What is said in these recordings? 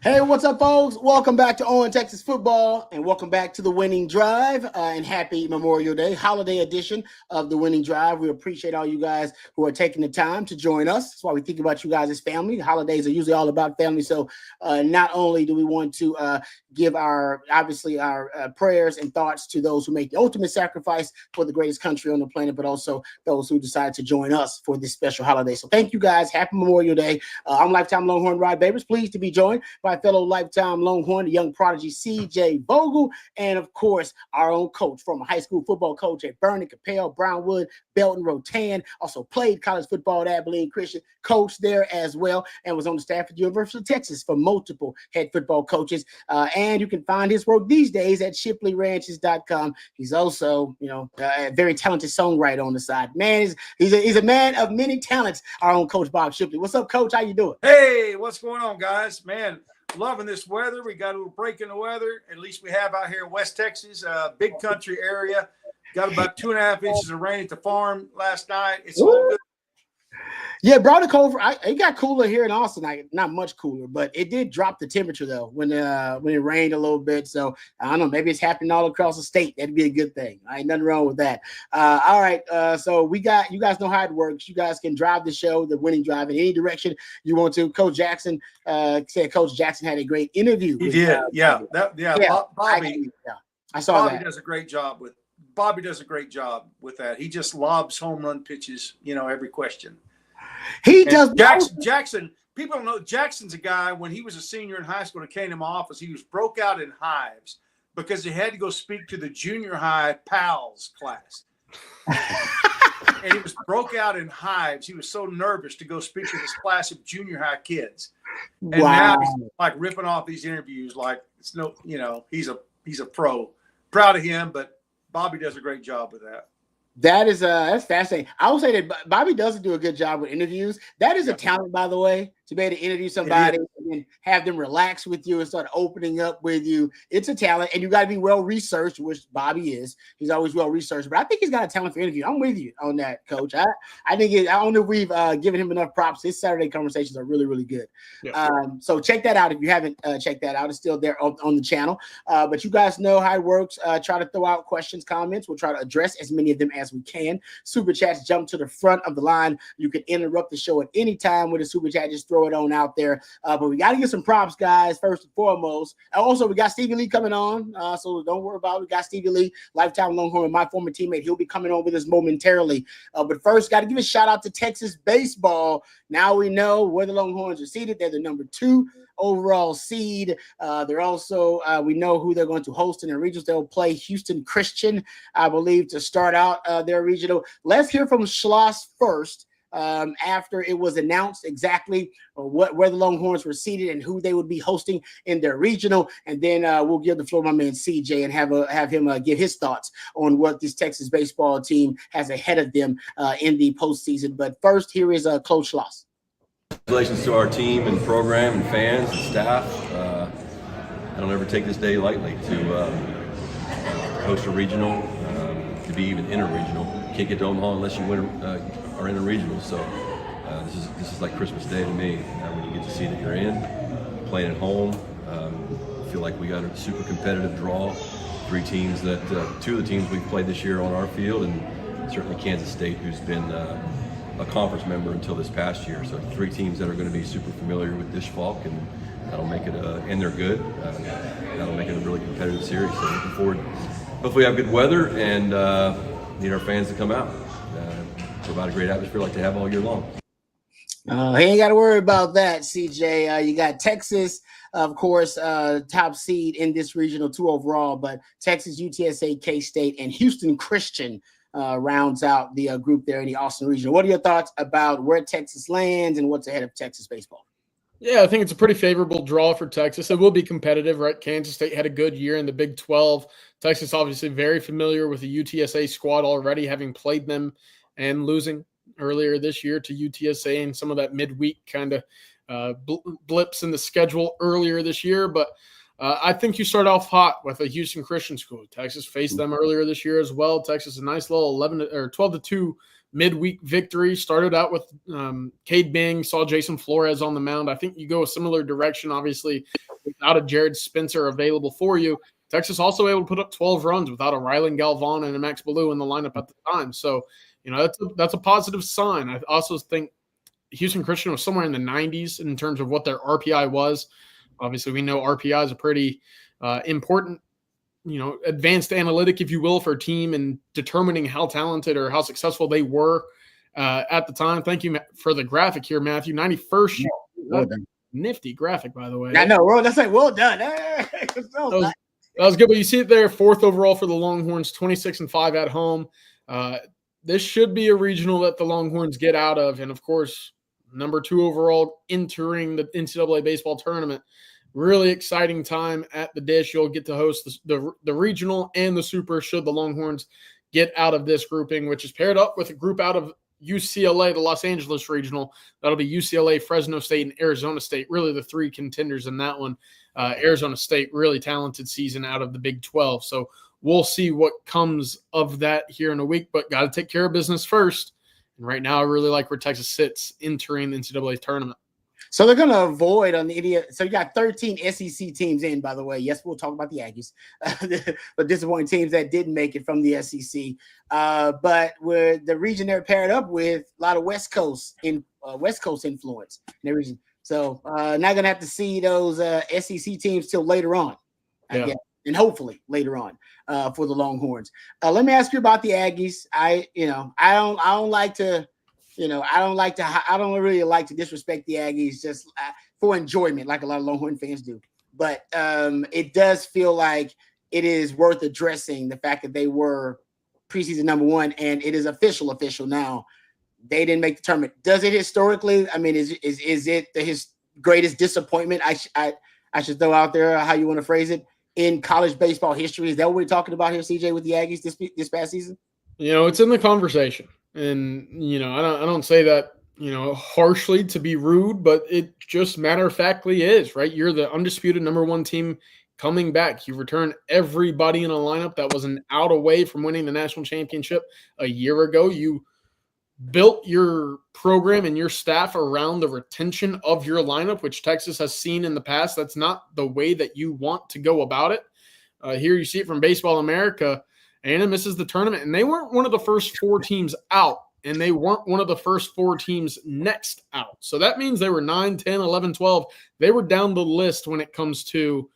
Hey, what's up, folks? Welcome back to On Texas Football, and welcome back to the Winning Drive, and happy Memorial Day, holiday edition of the Winning Drive. We appreciate all you guys who are taking the time to join us. That's why we think about you guys as family. The holidays are usually all about family, so not only do we want to give our prayers and thoughts to those who make the ultimate sacrifice for the greatest country on the planet, but also those who decide to join us for this special holiday. So thank you guys. Happy Memorial Day. I'm lifetime Longhorn Rod Babers, pleased to be joined by fellow lifetime Longhorn, the young prodigy CJ Vogel, and of course our own coach, former high school football coach at Vernon, Capel, Brownwood, Belton, Rotan, also played college football at Abilene Christian, coached there as well, and was on the staff at the University of Texas for multiple head football coaches. And you can find his work these days at shipleyranches.com. He's also, a very talented songwriter on the side. Man, he's a man of many talents, our own Coach Bob Shipley. What's up, Coach? How you doing? Hey, what's going on, guys? Man, loving this weather. We got a little break in the weather. At least we have out here in West Texas, big country area. Got about 2.5 inches of rain at the farm last night. It's all good. Yeah, brought it cold. It got cooler here in Austin. Not much cooler, but it did drop the temperature though when it rained a little bit. So I don't know. Maybe it's happening all across the state. That'd be a good thing. Ain't nothing wrong with that. All right. So you guys know how it works. You guys can drive the show, the Winning Drive, in any direction you want to. Coach Jackson said Coach Jackson had a great interview. He did. Bobby. I saw Bobby does a great job with. Bobby does a great job with that. He just lobs home run pitches. Every question. He does. Jackson, people don't know Jackson's a guy. When he was a senior in high school and came to my office, he was broke out in hives because he had to go speak to the junior high PALS class. And he was broke out in hives. He was so nervous to go speak to this class of junior high kids. And now he's like ripping off these interviews like it's he's a pro. Proud of him, but Bobby does a great job with that. That's fascinating. I would say that Bobby doesn't do a good job with interviews. That is a talent, by the way, to be able to interview somebody and have them relax with you and start opening up with you. It's a talent, and you got to be well researched, which Bobby is. He's always well researched, but I think he's got a talent for interview. I'm with you on that, Coach. I don't know if we've given him enough props. His Saturday conversations are really, really good. Yeah. So check that out if you haven't checked that out. It's still there on the channel. But you guys know how it works. Try to throw out questions, comments. We'll try to address as many of them as we can. Super chats jump to the front of the line. You can interrupt the show at any time with a super chat. Just throw it on out there. But we got to get some props, guys, first and foremost. Also, we got Stevie Lee coming on. So don't worry about it. We got Stevie Lee, lifetime Longhorn, my former teammate. He'll be coming on with us momentarily. But first, got to give a shout out to Texas baseball. Now we know where the Longhorns are seated. They're the number 2 overall seed. They're also, we know who they're going to host in their regionals. They'll play Houston Christian, I believe, to start out their regional. Let's hear from Schloss first. After it was announced exactly where the Longhorns were seated and who they would be hosting in their regional, and then we'll give the floor to my man CJ and have him give his thoughts on what this Texas baseball team has ahead of them in the postseason. But first, here is Coach Schloss. Congratulations to our team and program and fans and staff. I don't ever take this day lightly to host a regional, to be even interregional. Can't get to Omaha unless you are in a regional. So this is like Christmas Day to me. When you get to see that you're in, playing at home. I feel like we got a super competitive draw. 3 teams that 2 of the teams we've played this year on our field, and certainly Kansas State, who's been a conference member until this past year. So 3 teams that are going to be super familiar with Dish Falk, and that'll make it and they're good. That'll make it a really competitive series. So looking forward. Hopefully, have good weather and need our fans to come out. Provide a great atmosphere like they have all year long. He ain't got to worry about that, CJ. You got Texas, of course, top seed in this regional, 2 overall, but Texas, UTSA, K-State, and Houston Christian rounds out the group there in the Austin region. What are your thoughts about where Texas lands and what's ahead of Texas baseball? Yeah, I think it's a pretty favorable draw for Texas. It will be competitive, right? Kansas State had a good year in the Big 12. Texas obviously very familiar with the UTSA squad already, having played them and losing earlier this year to UTSA and some of that midweek kind of blips in the schedule earlier this year. But I think you start off hot with a Houston Christian school. Texas faced them earlier this year as well. Texas, a nice little 12-2 midweek victory. Started out with Cade Bing, saw Jason Flores on the mound. I think you go a similar direction, obviously, without a Jared Spencer available for you. Texas also able to put up 12 runs without a Rylan Galvan and a Max Ballou in the lineup at the time. So, that's a positive sign. I also think Houston Christian was somewhere in the 90s in terms of what their RPI was. Obviously, we know RPI is a pretty important, advanced analytic, if you will, for a team and determining how talented or how successful they were at the time. Thank you for the graphic here, Matthew. 91st. Yeah, well done. Nifty graphic, by the way. I know. Well, that's like, well done. That was good, but you see it there, 4th overall for the Longhorns, 26-5 at home. This should be a regional that the Longhorns get out of, and of course, number 2 overall entering the NCAA baseball tournament. Really exciting time at the Dish. You'll get to host the regional and the super should the Longhorns get out of this grouping, which is paired up with a group out of UCLA, the Los Angeles regional. That'll be UCLA, Fresno State, and Arizona State. Really the 3 contenders in that one. Arizona State, really talented season out of the Big 12. So we'll see what comes of that here in a week, but got to take care of business first. And right now I really like where Texas sits entering the NCAA tournament. So they're going to avoid on the idiot. So you got 13 SEC teams in, by the way. Yes, we'll talk about the Aggies, but disappointing teams that didn't make it from the SEC. But with the region they're paired up with, a lot of West Coast influence in the region. So not going to have to see those SEC teams till later on, I guess, and hopefully later on for the Longhorns. Let me ask you about the Aggies. I don't really like to disrespect the Aggies just for enjoyment, like a lot of Longhorn fans do. But it does feel like it is worth addressing the fact that they were preseason number 1, and it is official now. They didn't make the tournament. Does it historically? I mean, is it his greatest disappointment? I should throw out there how you want to phrase it in college baseball history. Is that what we're talking about here, CJ, with the Aggies this past season? It's in the conversation. And, I don't say that, harshly to be rude, but it just matter-of-factly is, right? You're the undisputed number 1 team coming back. You return everybody in a lineup that was an out away from winning the national championship a year ago. You built your program and your staff around the retention of your lineup, which Texas has seen in the past. That's not the way that you want to go about it. Here you see it from Baseball America. A&M misses the tournament, and they weren't one of the first 4 teams out, and they weren't one of the first 4 teams next out. So that means they were 9, 10, 11, 12. They were down the list when it comes to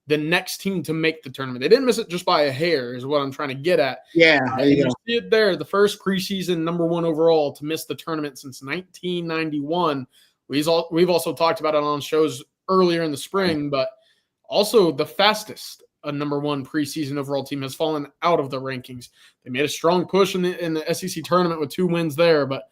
the next team to make the tournament. They didn't miss it just by a hair is what I'm trying to get at. Yeah. You see it there, the first preseason number 1 overall to miss the tournament since 1991. We've also talked about it on shows earlier in the spring, but also the fastest a number 1 preseason overall team has fallen out of the rankings. They made a strong push in the SEC tournament with 2 wins there, but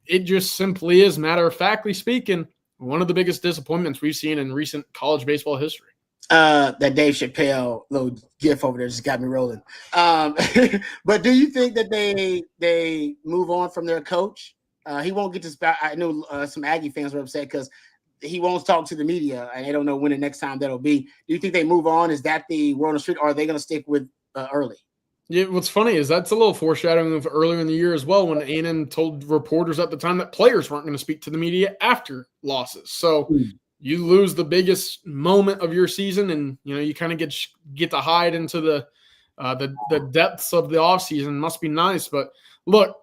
it just simply is, matter-of-factly speaking, one of the biggest disappointments we've seen in recent college baseball history. That Dave Chappelle little gif over there just got me rolling. But do you think that they move on from their coach? He won't get to – I know some Aggie fans were upset because he won't talk to the media, and they don't know when the next time that'll be. Do you think they move on? Is that the word on the street, or are they going to stick with Early? Yeah, what's funny is that's a little foreshadowing of earlier in the year as well, when A&M told reporters at the time that players weren't going to speak to the media after losses. So you lose the biggest moment of your season, and you kind of get to hide into the depths of the offseason. Must be nice, but look,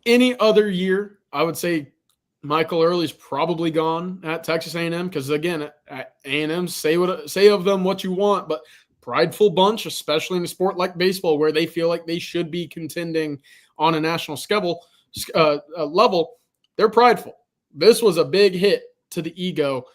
any other year, I would say Michael Early's probably gone at Texas A&M, because again, at A&M, say of them what you want, but prideful bunch, especially in a sport like baseball, where they feel like they should be contending on a national level. They're prideful. This was a big hit to the ego.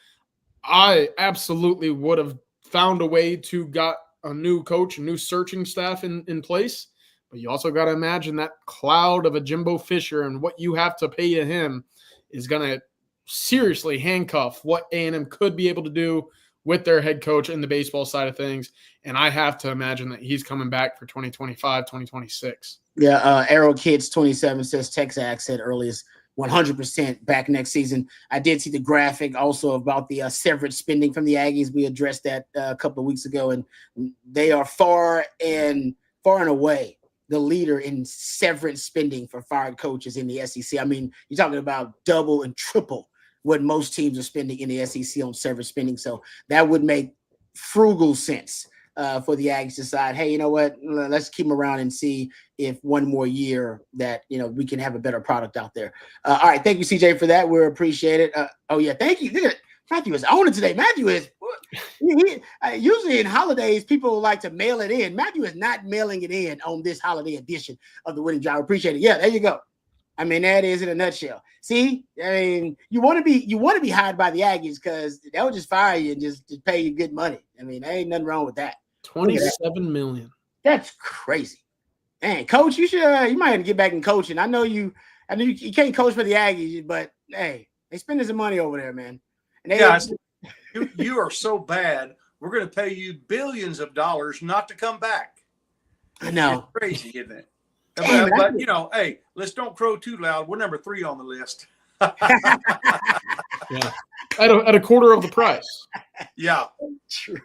I absolutely would have found a way to got a new coach, a new searching staff in place. But you also got to imagine that cloud of a Jimbo Fisher and what you have to pay to him is going to seriously handcuff what A&M could be able to do with their head coach in the baseball side of things. And I have to imagine that he's coming back for 2025, 2026. Yeah, Arrow Kids 27 says Texas said Early is 100% back next season. I did see the graphic also about the severance spending from the Aggies. We addressed that a couple of weeks ago, and they are far and away the leader in severance spending for fired coaches in the SEC. I mean, you're talking about double and triple what most teams are spending in the SEC on severance spending. So that would make frugal sense for the Aggies to decide, hey, you know what? Let's keep them around and see if one more year that, we can have a better product out there. All right. Thank you, CJ, for that. We appreciate it. Oh, yeah. Thank you. Look at it. Matthew is owning today. Matthew is usually in holidays, people like to mail it in. Matthew is not mailing it in on this holiday edition of the Winning Drive. Appreciate it. Yeah, there you go. I mean, that is in a nutshell. See, I mean, you want to be hired by the Aggies because they'll just fire you and just pay you good money. I mean, there ain't nothing wrong with that. 27 million. That's crazy. Man, coach, you might have to get back in coaching. I know you can't coach for the Aggies, but hey, they spending some money over there, man. You are so bad. We're going to pay you billions of dollars not to come back. I know. It's crazy, isn't it? But hey, let's don't crow too loud. We're number 3 on the list. Yeah, at a quarter of the price. Yeah, true.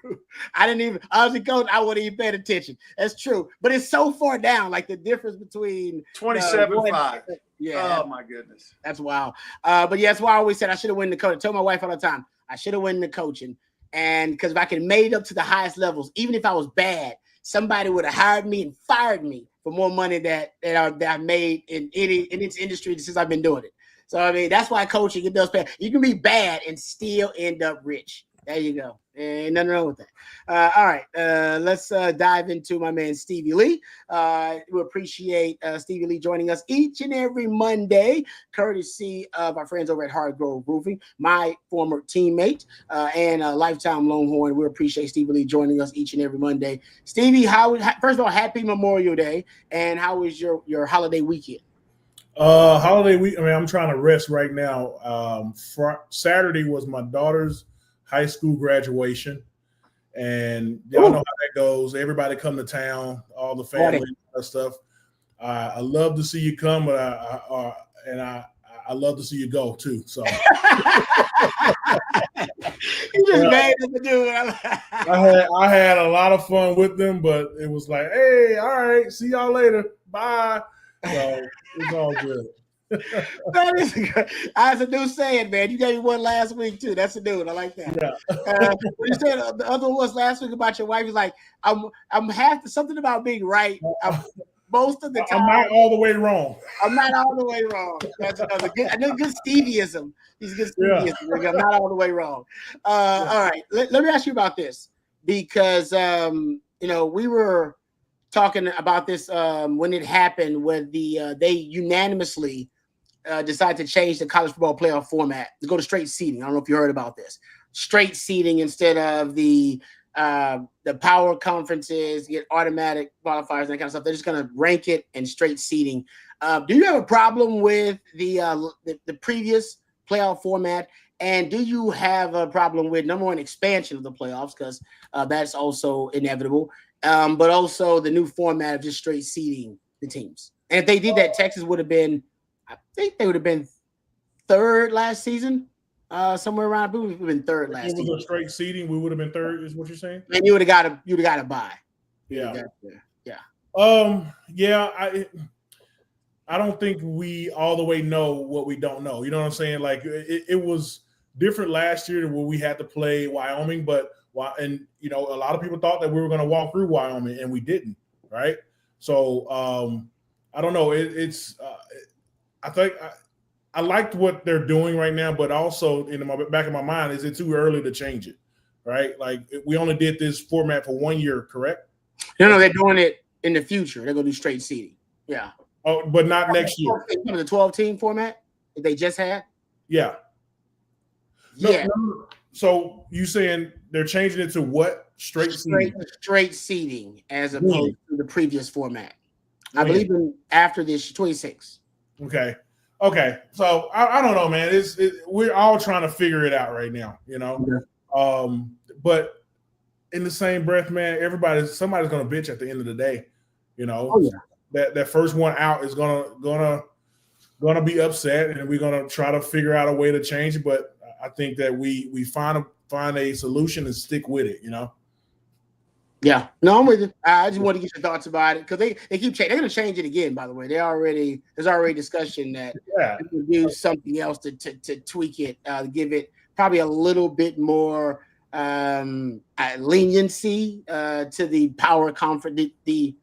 I was a coach. I wouldn't even pay attention. That's true. But it's so far down. Like the difference between 27.5. Yeah. Oh my goodness. That's wild. But yeah, that's why I always said I should have won the coaching. I tell my wife all the time, I should have won the coaching. And because if I could have made it up to the highest levels, even if I was bad, somebody would have hired me and fired me for more money that I've made in its industry since I've been doing it. So I mean, that's why coaching, it does pay. You can be bad and still end up rich. There you go. Ain't nothing wrong with that. All right. Let's dive into my man, Stevie Lee. We appreciate Stevie Lee joining us each and every Monday, courtesy of our friends over at Hardgrove Roofing, my former teammate and a lifetime Longhorn. We appreciate Stevie Lee joining us each and every Monday. Stevie, first of all, happy Memorial Day. And how was your holiday weekend? Holiday week. I mean, I'm trying to rest right now. Saturday was my daughter's high school graduation, and y'all know how that goes. Everybody come to town, all the family and stuff. I love to see you come, but I love to see you go too. So you just made them to do it. I had a lot of fun with them, but it was like, hey, all right, see y'all later, bye. So it's all good. That is good. That's a new saying, man. You gave me one last week too. That's a new one. I like that. Yeah. You said the other one was last week about your wife. Is like I'm half something about being right. Most of the time, I'm not all the way wrong. I'm not all the way wrong. That's another good. I know good Stevieism. He's good Stevieism. Yeah. I'm not all the way wrong. All right. Let me ask you about this because we were talking about this when it happened, when they unanimously decided to change the college football playoff format to go to straight seeding. I don't know if you heard about this. Straight seeding instead of the power conferences, get automatic qualifiers and that kind of stuff. They're just going to rank it in straight seeding. Do you have a problem with the previous playoff format? And do you have a problem with, number one, expansion of the playoffs, because that's also inevitable, but also the new format of just straight seeding the teams? And if they did that, Texas would have been, I think they would have been third last season, somewhere around. We would have been third last season. If it was a straight seeding, we would have been third, is what you're saying? And you would have got a bye. Yeah. Yeah. I don't think we all the way know what we don't know. You know what I'm saying? Like it was different last year where we had to play Wyoming, a lot of people thought that we were going to walk through Wyoming, and we didn't, right? So I don't know. I think I liked what they're doing right now, but also in the back of my mind, is it too early to change it, right? Like we only did this format for 1 year, correct? No, they're doing it in the future. They're going to do straight seeding. Yeah. Oh, but not next year. The 12-team format that they just had? Yeah. No, so you saying they're changing it to what? Straight seeding as opposed to the previous format. I believe after this 26. Okay. So I don't know, man. We're all trying to figure it out right now, you know. Yeah. But in the same breath, man, somebody's gonna bitch at the end of the day, you know. Oh, yeah. That first one out is gonna be upset, and we're gonna try to figure out a way to change it. But I think that we find a solution and stick with it, you know. Yeah, no, I'm with you. I just want to get your thoughts about it because they keep changing. They're going to change it again. By the way, there's already discussion that Yeah. we can do something else to tweak it, give it probably a little bit more leniency to the power conference. And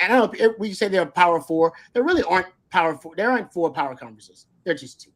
I don't know if we say they're power four. There really aren't power four. There aren't 4 power conferences. They're just 2.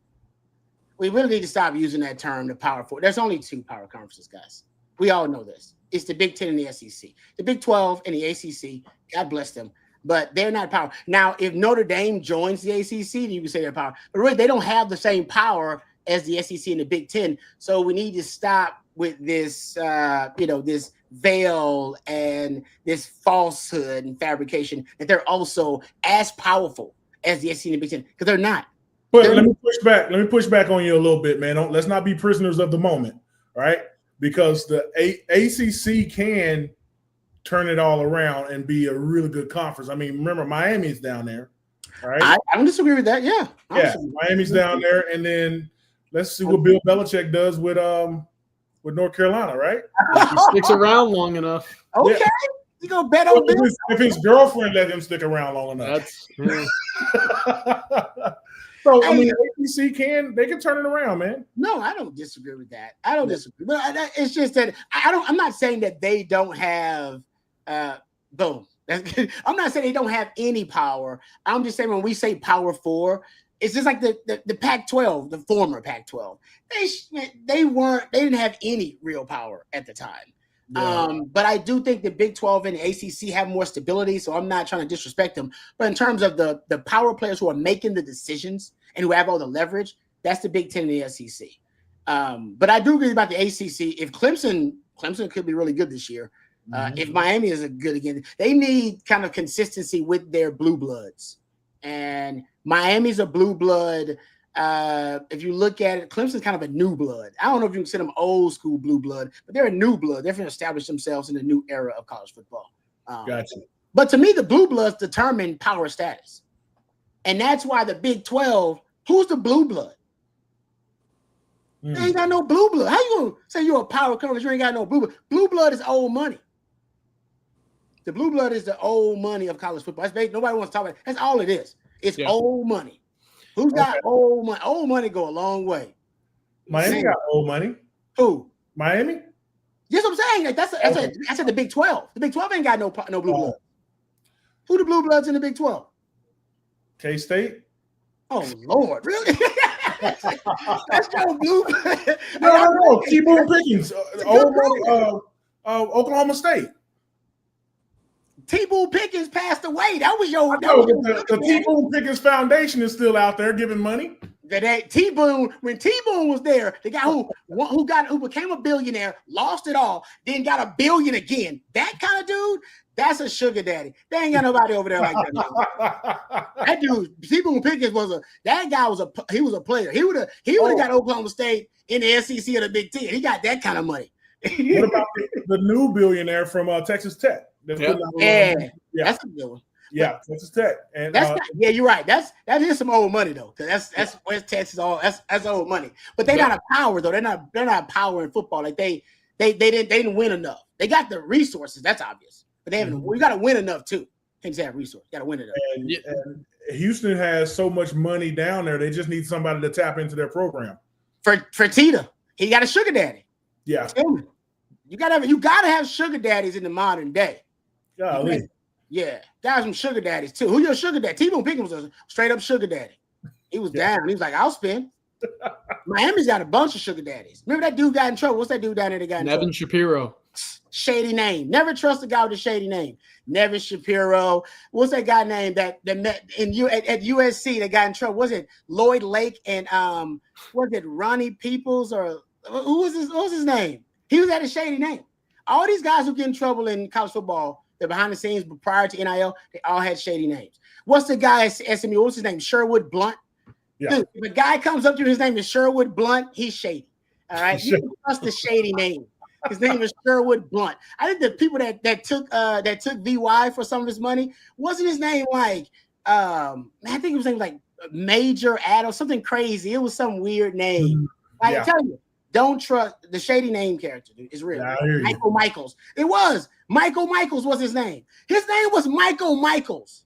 We really need to stop using that term, the power four. There's only 2 power conferences, guys. We all know this. It's the Big 10 and the SEC. The Big 12 and the ACC, God bless them, but they're not power. Now, if Notre Dame joins the ACC, then you can say they're power. But really, they don't have the same power as the SEC and the Big 10. So we need to stop with this, this veil and this falsehood and fabrication that they're also as powerful as the SEC and the Big 10, because they're not. But let me push back on you a little bit, man. Let's not be prisoners of the moment, right? Because the ACC can turn it all around and be a really good conference. I mean, remember, Miami's down there, right? I don't disagree with that. Yeah. Miami's down there, and then let's see what Bill Belichick does with North Carolina, right? If he sticks around long enough. Okay. Yeah. You gonna bet on Bill? If his girlfriend let him stick around long enough. So I mean, ACC can turn it around, man. No, I don't disagree with that. I don't disagree. But it's just that I'm not saying that they don't have boom. I'm not saying they don't have any power. I'm just saying when we say power four, it's just like the Pac-12, the former Pac-12. They didn't have any real power at the time. Yeah. But I do think the Big 12 and the ACC have more stability, so I'm not trying to disrespect them. But in terms of the power players who are making the decisions and who have all the leverage, that's the Big 10 and the SEC. But I do agree about the ACC. If Clemson could be really good this year, if Miami is good again, they need kind of consistency with their blue bloods. And Miami's a blue blood. If you look at it, Clemson's kind of a new blood. I don't know if you can consider them old school blue blood, but they're a new blood. They're going to establish themselves in a new era of college football. Gotcha. But to me, the blue bloods determine power status. And that's why the Big 12, who's the blue blood? They ain't got no blue blood. How you going to say you're a power conference? You ain't got no blue blood. Blue blood is old money. The blue blood is the old money of college football. That's basically, nobody wants to talk about it. That's all it is. It's old money. Who's got old money? Old money go a long way. Miami got old money. Who? Miami? Yes, I'm saying. Like, that's the Big 12. The Big 12 ain't got no blue blood. Who the blue bloods in the Big 12? K-State. Oh, Lord. Really? That's no blue blood. No. T-Boone Pickens. Old money. Oklahoma State. T-Boone Pickens passed away. That was your. The T-Boone Pickens Foundation is still out there giving money. T-Boone, when T-Boone was there, the guy who became a billionaire, lost it all, then got $1 billion again. That kind of dude, that's a sugar daddy. They ain't got nobody over there like that. That dude, T-Boone Pickens was a player. He would have got Oklahoma State in the SEC or the Big Ten. He got that kind of money. What about the new billionaire from Texas Tech? That's a good one. Yeah, Texas Tech. And you're right. That is some old money though. Because that's West Texas. That's old money. But they're not a power though. They're not power in football. Like they didn't win enough. They got the resources. That's obvious. But they haven't. We got to win enough too. Can't just have resources. Got to win enough. And Houston has so much money down there. They just need somebody to tap into their program. For Tita, he got a sugar daddy. Yeah. You gotta have sugar daddies in the modern day. Golly. Yeah, got some sugar daddies too. Who your sugar daddy? T-Boone Pickens was a straight up sugar daddy. He was down. He was like, I'll spend. Miami's got a bunch of sugar daddies. Remember that dude got in trouble? What's that dude down there that got in trouble? Nevin Shapiro. Shady name. Never trust a guy with a shady name. Nevin Shapiro. What's that guy name that met at USC that got in trouble? Was it Lloyd Lake and was it Ronnie Peoples or who was his name? He was at a shady name. All these guys who get in trouble in college football, they're behind the scenes, but prior to NIL, they all had shady names. What's the guy at SMU? What's his name? Sherwood Blunt. Yeah. Dude, if a guy comes up to you, his name is Sherwood Blunt, he's shady. All right. You can trust the shady name. His name is Sherwood Blunt. I think the people that took VY for some of his money, wasn't his name like I think it was named like Major Adams, something crazy. It was some weird name. I tell you, Don't trust the shady name character. Dude, it's real. Yeah, I hear you. Michael Michaels. It was Michael Michaels was his name. His name was Michael Michaels.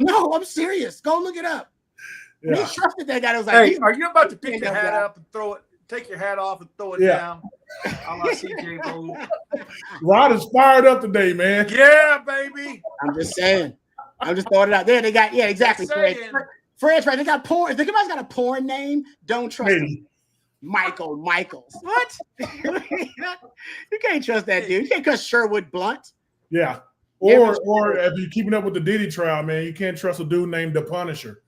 No, I'm serious. Go look it up. Yeah. He trusted that guy. That was like, Hey, are you about to pick your hat up and throw it? Take your hat off and throw it down. I like CJ Boo. Rod is fired up today, man. Yeah, baby. I'm just saying. I'm just throwing it out there. They got exactly. Fred's right. They got porn. If anybody's got a porn name, don't trust him. Michael Michaels. What? You can't trust that dude. You can't trust Sherwood Blunt. Yeah. Or if you're keeping up with the Diddy trial, man, you can't trust a dude named The Punisher.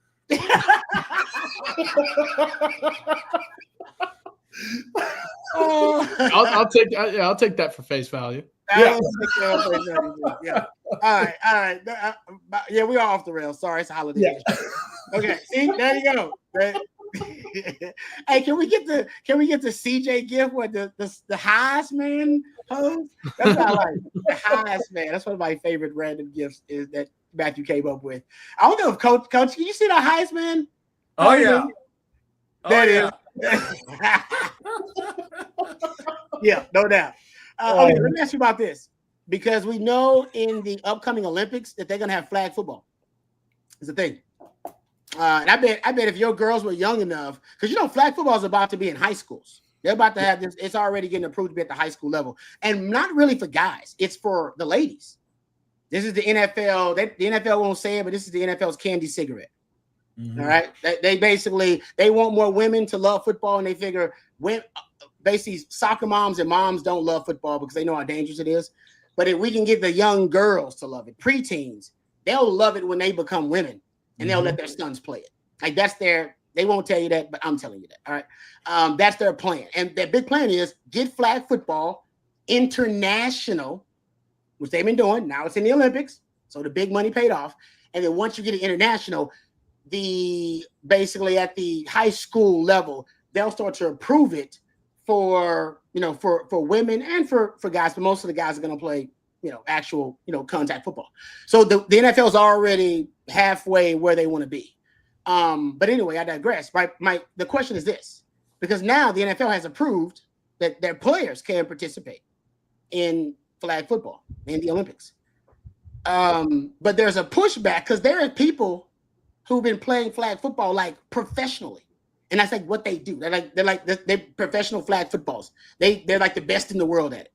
I'll take that for face value. Yeah. All right. Yeah, we are off the rails. Sorry, it's a holiday. Yeah. Okay, see, there you go. Hey, can we get the CJ gift with the Heisman pose? That's what I like. The Heisman. That's one of my favorite random gifts is that Matthew came up with. I don't know if Coach, can you see the Heisman? Oh yeah. That is. Yeah, no doubt. Okay, let me ask you about this because we know in the upcoming Olympics that they're gonna have flag football. It's the thing. And I bet if your girls were young enough, because flag football is about to be in high schools. They're about to have this. It's already getting approved to be at the high school level, and not really for guys. It's for the ladies. This is the NFL. The NFL won't say it, but this is the NFL's candy cigarette. Mm-hmm. All right. They basically want more women to love football, and they figure basically soccer moms and moms don't love football because they know how dangerous it is. But if we can get the young girls to love it, preteens, they'll love it when they become women. And they'll let their sons play it. Like they won't tell you that, but I'm telling you that. All right. That's their plan. And their big plan is get flag football international, which they've been doing. Now it's in the Olympics. So the big money paid off. And then once you get it international, basically at the high school level, they'll start to approve it for women and for guys. But most of the guys are going to play actual, contact football. So the NFL is already halfway where they want to be. But anyway, I digress. The question is this, because now the NFL has approved that their players can participate in flag football in the Olympics. But there's a pushback because there are people who've been playing flag football like professionally. And that's like what they do. They're professional flag footballs. They're like the best in the world at it.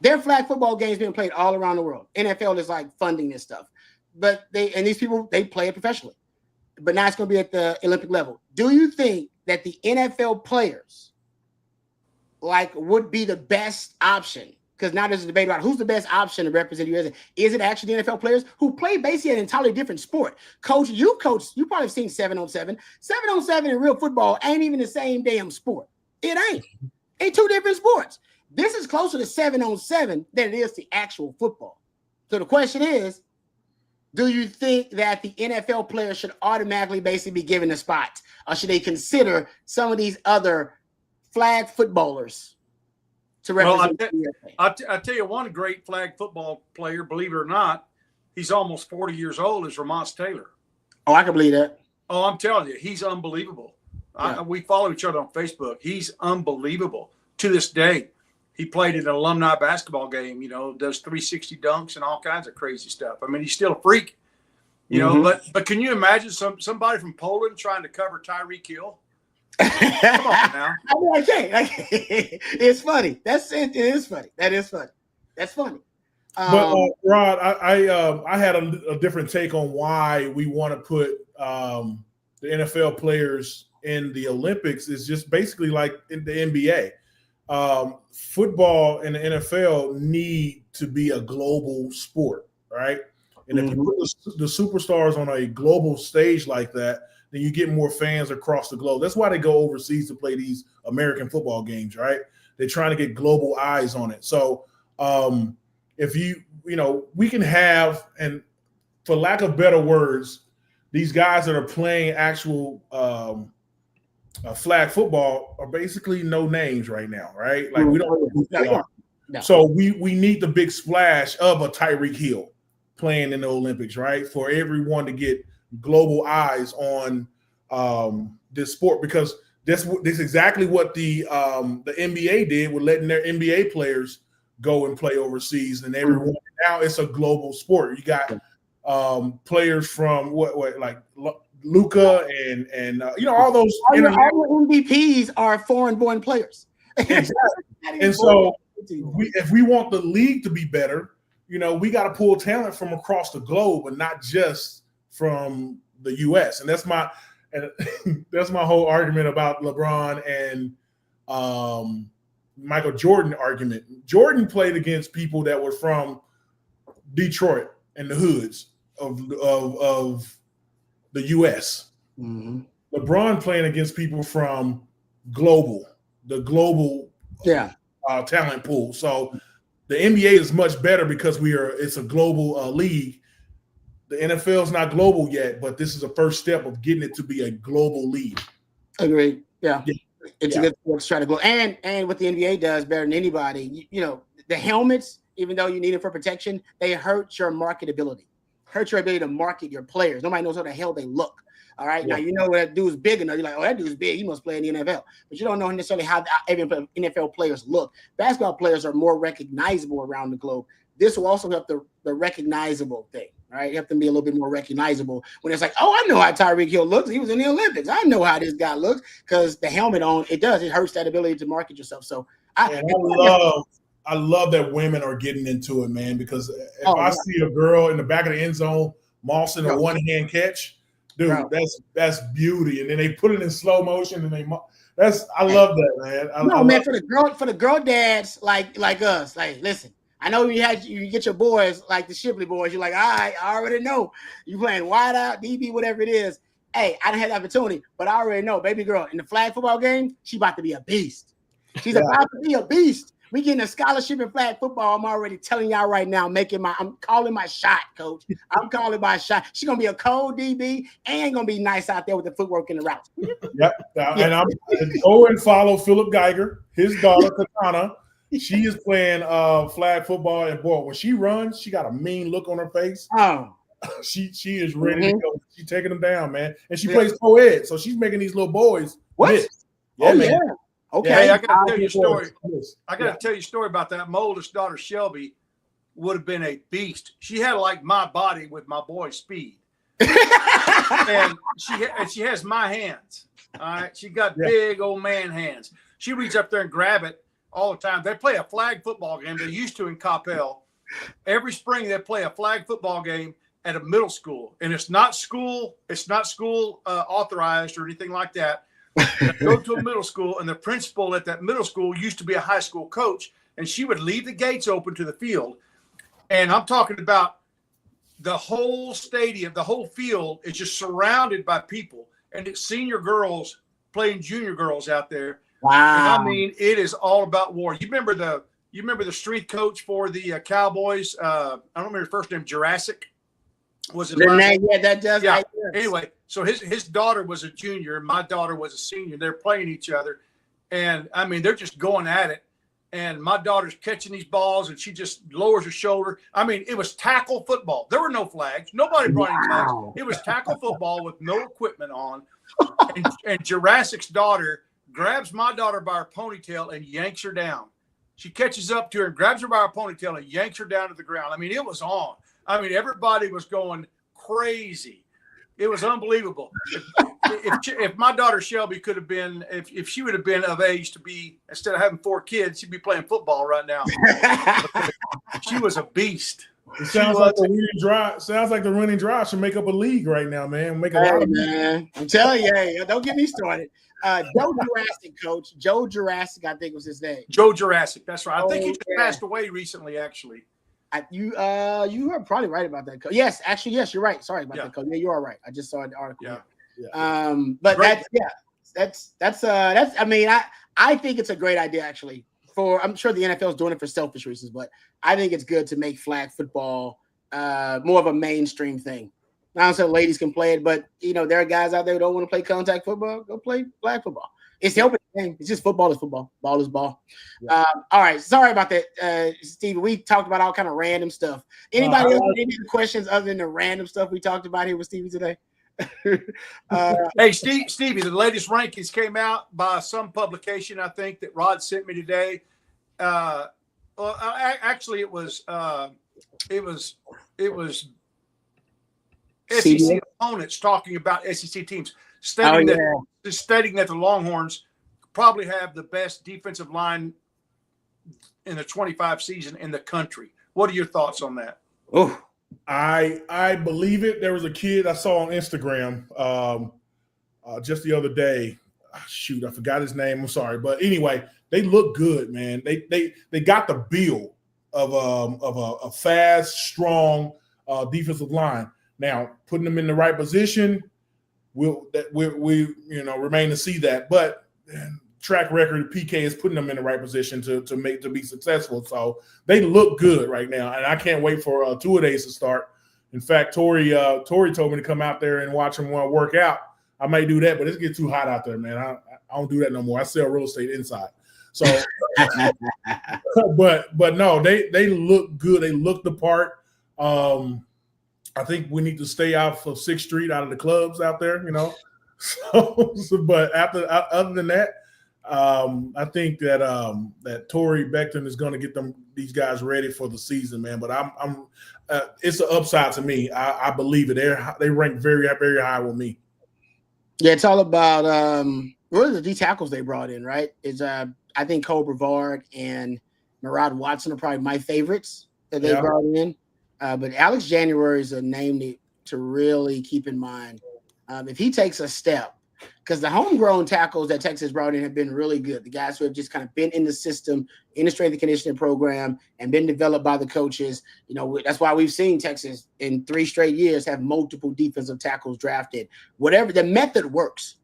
Their flag football games being played all around the world. NFL is like funding this stuff, but these people play it professionally. But now it's going to be at the Olympic level. Do you think that the NFL players would be the best option? Because now there's a debate about who's the best option to represent the USA. Is it actually the NFL players who play basically an entirely different sport? You probably have seen 7-on-7. 7-on-7 in real football ain't even the same damn sport. It ain't. It's two different sports. This is closer to 7-on-7 than it is to actual football. So the question is, do you think that the NFL players should automatically basically be given a spot? Or should they consider some of these other flag footballers to represent the USA? I'll tell you one great flag football player, believe it or not, he's almost 40 years old, is Ramon Taylor. Oh, I can believe that. Oh, I'm telling you, he's unbelievable. Yeah. We follow each other on Facebook. He's unbelievable to this day. He played in an alumni basketball game, does 360 dunks and all kinds of crazy stuff. I mean, he's still a freak, know, but can you imagine somebody from Poland trying to cover Tyreek Hill? Come on now. I can't. It's funny. It is funny. That is funny. That's funny. But Rod, I had a different take on why we want to put the NFL players in the Olympics. Is just basically like in the NBA. Football and the NFL need to be a global sport, right? And if you put the superstars on a global stage like that, then you get more fans across the globe. That's why they go overseas to play these American football games, right? They're trying to get global eyes on it. So if we can have, and for lack of better words, these guys that are playing actual flag football are basically no names right now, right? Like we don't know who they are. No. So we need the big splash of a Tyreek Hill playing in the Olympics, right? For everyone to get global eyes on this sport, because this is exactly what the NBA did with letting their NBA players go and play overseas, and everyone now it's a global sport. You got players from what like Luka and all those. All the MVPs are foreign-born players. Exactly. And so if we want the league to be better, we got to pull talent from across the globe and not just from the U.S. And that's my whole argument about LeBron and Michael Jordan argument. Jordan played against people that were from Detroit and the hoods of the U.S. Mm-hmm. LeBron playing against people from the global talent pool. So the NBA is much better because it's a global league. The NFL is not global yet, but this is the first step of getting it to be a global league. Agreed. Yeah. It's a good sport to try to go. And what the NBA does better than anybody, the helmets, even though you need it for protection, they hurt your marketability, hurt your ability to market your players. Nobody knows how the hell they look. All right. Yeah. Now, that dude's big enough. You're like, oh, that dude's big. He must play in the NFL. But you don't know necessarily how every NFL players look. Basketball players are more recognizable around the globe. This will also help the recognizable thing, right? Help them be a little bit more recognizable when it's like, oh, I know how Tyreek Hill looks. He was in the Olympics. I know how this guy looks because the helmet on, it hurts that ability to market yourself. So I love that women are getting into it, man, because if I see a girl in the back of the end zone mossing a one-hand catch, dude, that's beauty. And then they put it in slow motion and I love that, man. For the girl dads like us, like, listen, I know you get your boys like the Shipley boys. You're like, all right, I already know you playing wide out, DB, whatever it is. Hey, I didn't have the opportunity, but I already know, baby girl, in the flag football game, she about to be a beast. She's about to be a beast. We getting a scholarship in flag football. I'm already telling y'all right now, I'm calling my shot, coach. I'm calling my shot. She's going to be a cold DB and going to be nice out there with the footwork and the routes. Yep. And I'm go and follow Philip Geiger, his daughter, Katana. She is playing flag football, and boy, when she runs, she got a mean look on her face. Oh, she is ready to go. She's taking them down, man. And she plays co-ed, so she's making these little boys. What? Yeah, man. Yeah. Okay. Hey, I got to tell you a story. I got to tell you a story about that. My oldest daughter, Shelby, would have been a beast. She had like my body with my boy's speed, and she has my hands. All right, she got big old man hands. She reaches up there and grab it all the time. They play a flag football game. They used to in Coppell. Every spring they play a flag football game at a middle school, and it's not school authorized or anything like that. They go to a middle school, and the principal at that middle school used to be a high school coach, and she would leave the gates open to the field. And I'm talking about the whole stadium, the whole field is just surrounded by people, and it's senior girls playing junior girls out there. Wow. And I mean, it is all about war. You remember the strength coach for the Cowboys? I don't remember his first name. Jurassic was it? Yeah, that does. Yeah. Right. Anyway, so his daughter was a junior, and my daughter was a senior. They're playing each other, and I mean, they're just going at it. And my daughter's catching these balls, and she just lowers her shoulder. I mean, it was tackle football. There were no flags. Nobody brought any flags. It was tackle football with no equipment on. And Jurassic's daughter grabs my daughter by her ponytail and yanks her down. She catches up to her and grabs her by her ponytail and yanks her down to the ground. I mean, it was on. I mean, everybody was going crazy. It was unbelievable. If my daughter Shelby could have been, if she would have been of age to be, instead of having 4 kids, she'd be playing football right now. She was a beast. It sounds like the winning drive. Sounds like the running drive should make up a league right now, man. Make a lot of man. I'm telling you, hey, don't get me started. Joe Jurassic, coach. Joe Jurassic, I think was his name. Joe Jurassic, that's right. I think he just passed away recently, actually. You are probably right about that, coach. Yes, actually, yes, you're right. Sorry about that, coach. Yeah, you are right. I just saw the article. Yeah. But that's I mean, I think it's a great idea actually. I'm sure the NFL is doing it for selfish reasons, but I think it's good to make flag football more of a mainstream thing. Not so ladies can play it, but there are guys out there who don't want to play contact football. Go play flag football. It's helping the game. It's just football is football. Ball is ball. Yeah. All right. Sorry about that, Stevie. We talked about all kind of random stuff. Anybody else have any questions other than the random stuff we talked about here with Stevie today? Hey, Stevie, the latest rankings came out by some publication, I think, that Rod sent me today. Actually, it was SEC opponents talking about SEC teams, stating that the Longhorns probably have the best defensive line in the 25 season in the country. What are your thoughts on that? Oh, I believe it. There was a kid I saw on Instagram just the other day. Shoot, I forgot his name. I'm sorry, but anyway, they look good, man. They got the build of a fast, strong defensive line. Now, putting them in the right position, we remain to see that. But track record, PK is putting them in the right position to be successful. So they look good right now, and I can't wait for two-a-days to start. In fact, Tori told me to come out there and watch him work out. I might do that, but it's getting too hot out there, man. I don't do that no more. I sell real estate inside. So, but no, they look good. They look the part. I think we need to stay out of 6th Street, out of the clubs out there, So, but other than that, I think that Torrey Beckton is going to get these guys ready for the season, man. But I'm it's an upside to me. I believe it. They rank very, very high with me. Yeah, it's all about what are the D tackles they brought in, right? It's I think Cole Brevard and Murad Watson are probably my favorites that they brought in. But Alex January is a name to really keep in mind. If he takes a step, because the homegrown tackles that Texas brought in have been really good. The guys who have just kind of been in the system, in the strength and conditioning program, and been developed by the coaches. That's why we've seen Texas in 3 straight years have multiple defensive tackles drafted. Whatever the method works,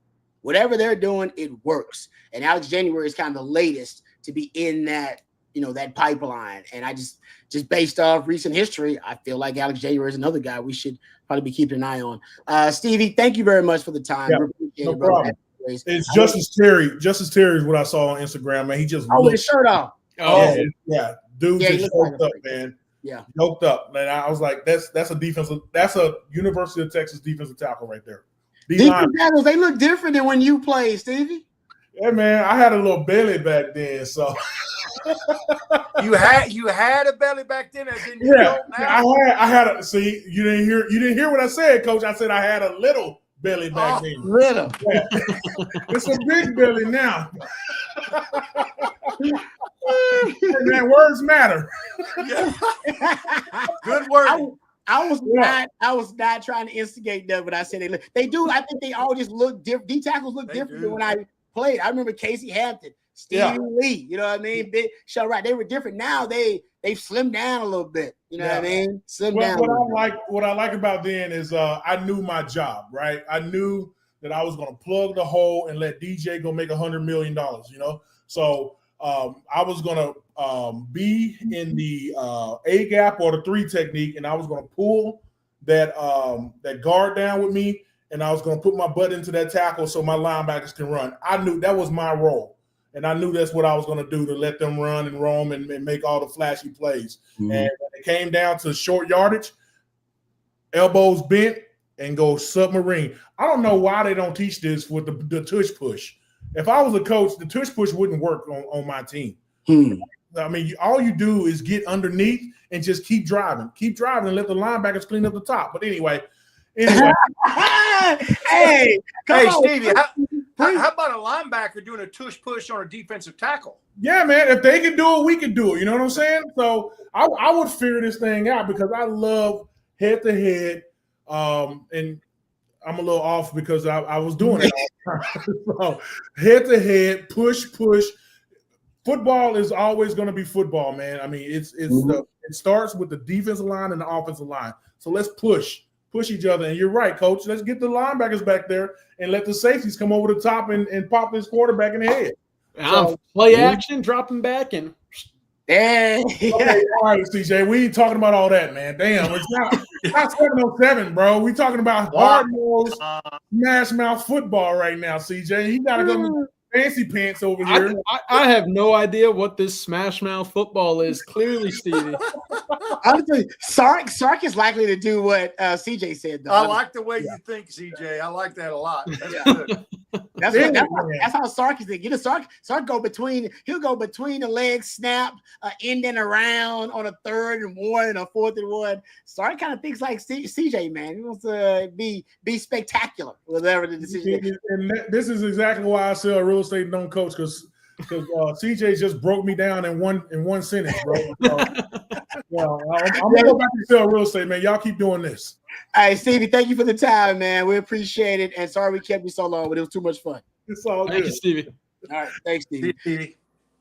whatever they're doing, it works. And Alex January is kind of the latest to be in that, that pipeline. And I just based off recent history, I feel like Alex January is another guy we should probably be keeping an eye on. Stevie, thank you very much for the time. Yeah, no problem. It's Justice Terry. Justice Terry is what I saw on Instagram, man. He just with his shirt off. Yeah. Dude just yoked up, man. Yeah. Yoked up. Man, I was like, that's a University of Texas defensive tackle right there. Defensive tackles, they look different than when you played, Stevie. Yeah, man. I had a little belly back then, so you had a belly back then, and then you don't now? I had a see. You didn't hear what I said, Coach. I said I had a little belly back then. Little. Yeah. It's a big belly now. Man, words matter. Yeah. Good word. I was not trying to instigate them, but I said they do. I think they all just look different. D tackles look different than when I played. I remember Casey Hampton, Stevie Lee. You know what I mean? Big show right. They were different. Now they've slimmed down a little bit. You know what I mean? Slimmed down. What I like about then is I knew my job, right? I knew that I was going to plug the hole and let DJ go make $100 million. So I was going to be in the A gap or the 3 technique, and I was going to pull that guard down with me, and I was going to put my butt into that tackle so my linebackers can run. I knew that was my role, and I knew that's what I was going to do, to let them run and roam and make all the flashy plays. Mm-hmm. And when it came down to short yardage, elbows bent and go submarine. I don't know why they don't teach this with the tush push. If I was a coach, the tush push wouldn't work on my team. I mean, all you do is get underneath and just keep driving and let the linebackers clean up the top. But anyway. Hey, Stevie, how about a linebacker doing a tush push on a defensive tackle? Yeah, man. If they can do it, we can do it. You know what I'm saying? So I would figure this thing out, because I love head to head. And I'm a little off because I was doing it all the time. So head to head, push. Football is always going to be football, man. I mean, it starts with the defensive line and the offensive line. So let's push each other. And you're right, Coach. Let's get the linebackers back there and let the safeties come over the top and pop this quarterback in the head. Play action, drop him back, and yeah. Okay, all right, CJ. We ain't talking about all that, man. Damn, it's not 707, bro. We talking about hard-nosed, smash mouth football right now, CJ. He got to go. fancy pants over here. I have no idea what this smash mouth football is. Clearly, Stevie. Honestly, Sark is likely to do what CJ said, though. I like the way you think, CJ. I like that a lot. That's good. That's how Sark is thinking. Sark go between. He'll go between the legs, snap, end and around on a 3rd and 1 and a 4th and 1. Sark kind of thinks like CJ, man. He wants to be spectacular, whatever the decision is. And this is exactly why I sell real estate and don't coach, because CJ just broke me down in one sentence, bro. I'm gonna go back to sell real estate, man. Y'all keep doing this. All right, Stevie, thank you for the time, man. We appreciate it. And sorry we kept you so long, but it was too much fun. It's all Thank good. you, Stevie. All right, thanks, Stevie. Stevie.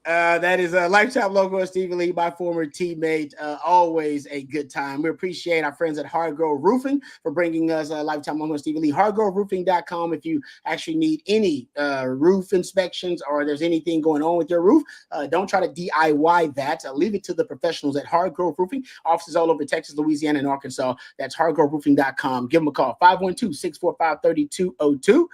That is a lifetime logo, Stevie Lee, my former teammate. Always a good time. We appreciate our friends at Hardgrove Roofing for bringing us a lifetime logo, Stevie Lee. HardgroveRoofing.com if you actually need any roof inspections or there's anything going on with your roof. Don't try to DIY that. Leave it to the professionals at Hardgrove Roofing. Offices all over Texas, Louisiana, and Arkansas. That's HardgroveRoofing.com. Give them a call, 512-645-3202.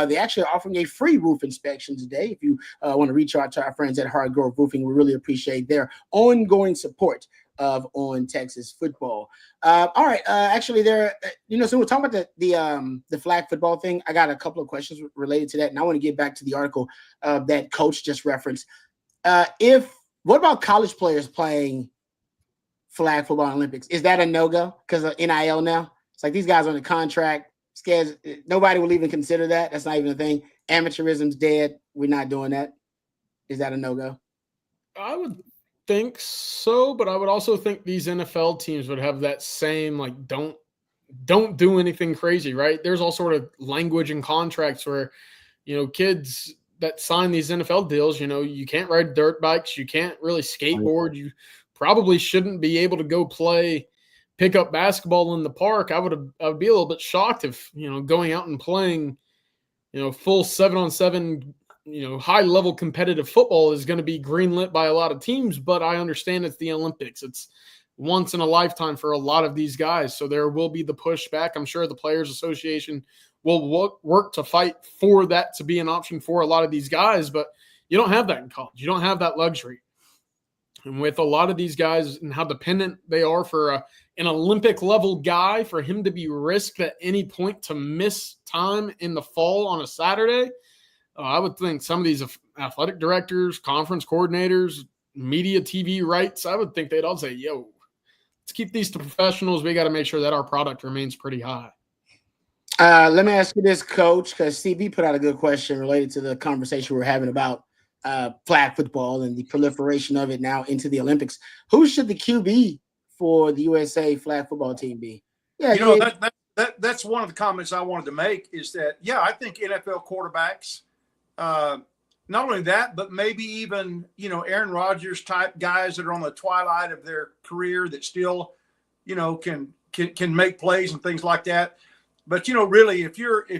They actually are offering a free roof inspection today. If you want to reach out to our friends at Hardgrove Roofing, we really appreciate their ongoing support of On Texas football. All right, actually, so we're talking about the flag football thing. I got a couple of questions related to that, and I want to get back to the article that Coach just referenced. What about college players playing flag football in Olympics? Is that a no-go because of NIL now? It's like these guys are on a contract. Scared, nobody will even consider that. That's not even a thing. Amateurism's dead. We're not doing that. Is that a no-go? I would think so, but I would also think these NFL teams would have that same, like, don't do anything crazy, right? There's all sort of language and contracts where, kids that sign these NFL deals, you can't ride dirt bikes, you can't really skateboard, you probably shouldn't be able to go play pickup basketball in the park. I would be a little bit shocked if, going out and playing, full 7-on-7 high-level competitive football is going to be greenlit by a lot of teams, but I understand it's the Olympics. It's once in a lifetime for a lot of these guys, so there will be the pushback. I'm sure the Players Association will work to fight for that to be an option for a lot of these guys, but you don't have that in college. You don't have that luxury. And with a lot of these guys and how dependent they are for an Olympic-level guy, for him to be risked at any point to miss time in the fall on a Saturday, I would think some of these athletic directors, conference coordinators, media TV rights, I would think they'd all say, yo, let's keep these to professionals. We got to make sure that our product remains pretty high. Let me ask you this, Coach, because CB put out a good question related to the conversation we're having about flag football and the proliferation of it now into the Olympics. Who should the QB for the USA flag football team be? Yeah, that's one of the comments I wanted to make is that, I think NFL quarterbacks, not only that, but maybe even, Aaron Rodgers type guys that are on the twilight of their career that still, can make plays and things like that. But, really, if you're a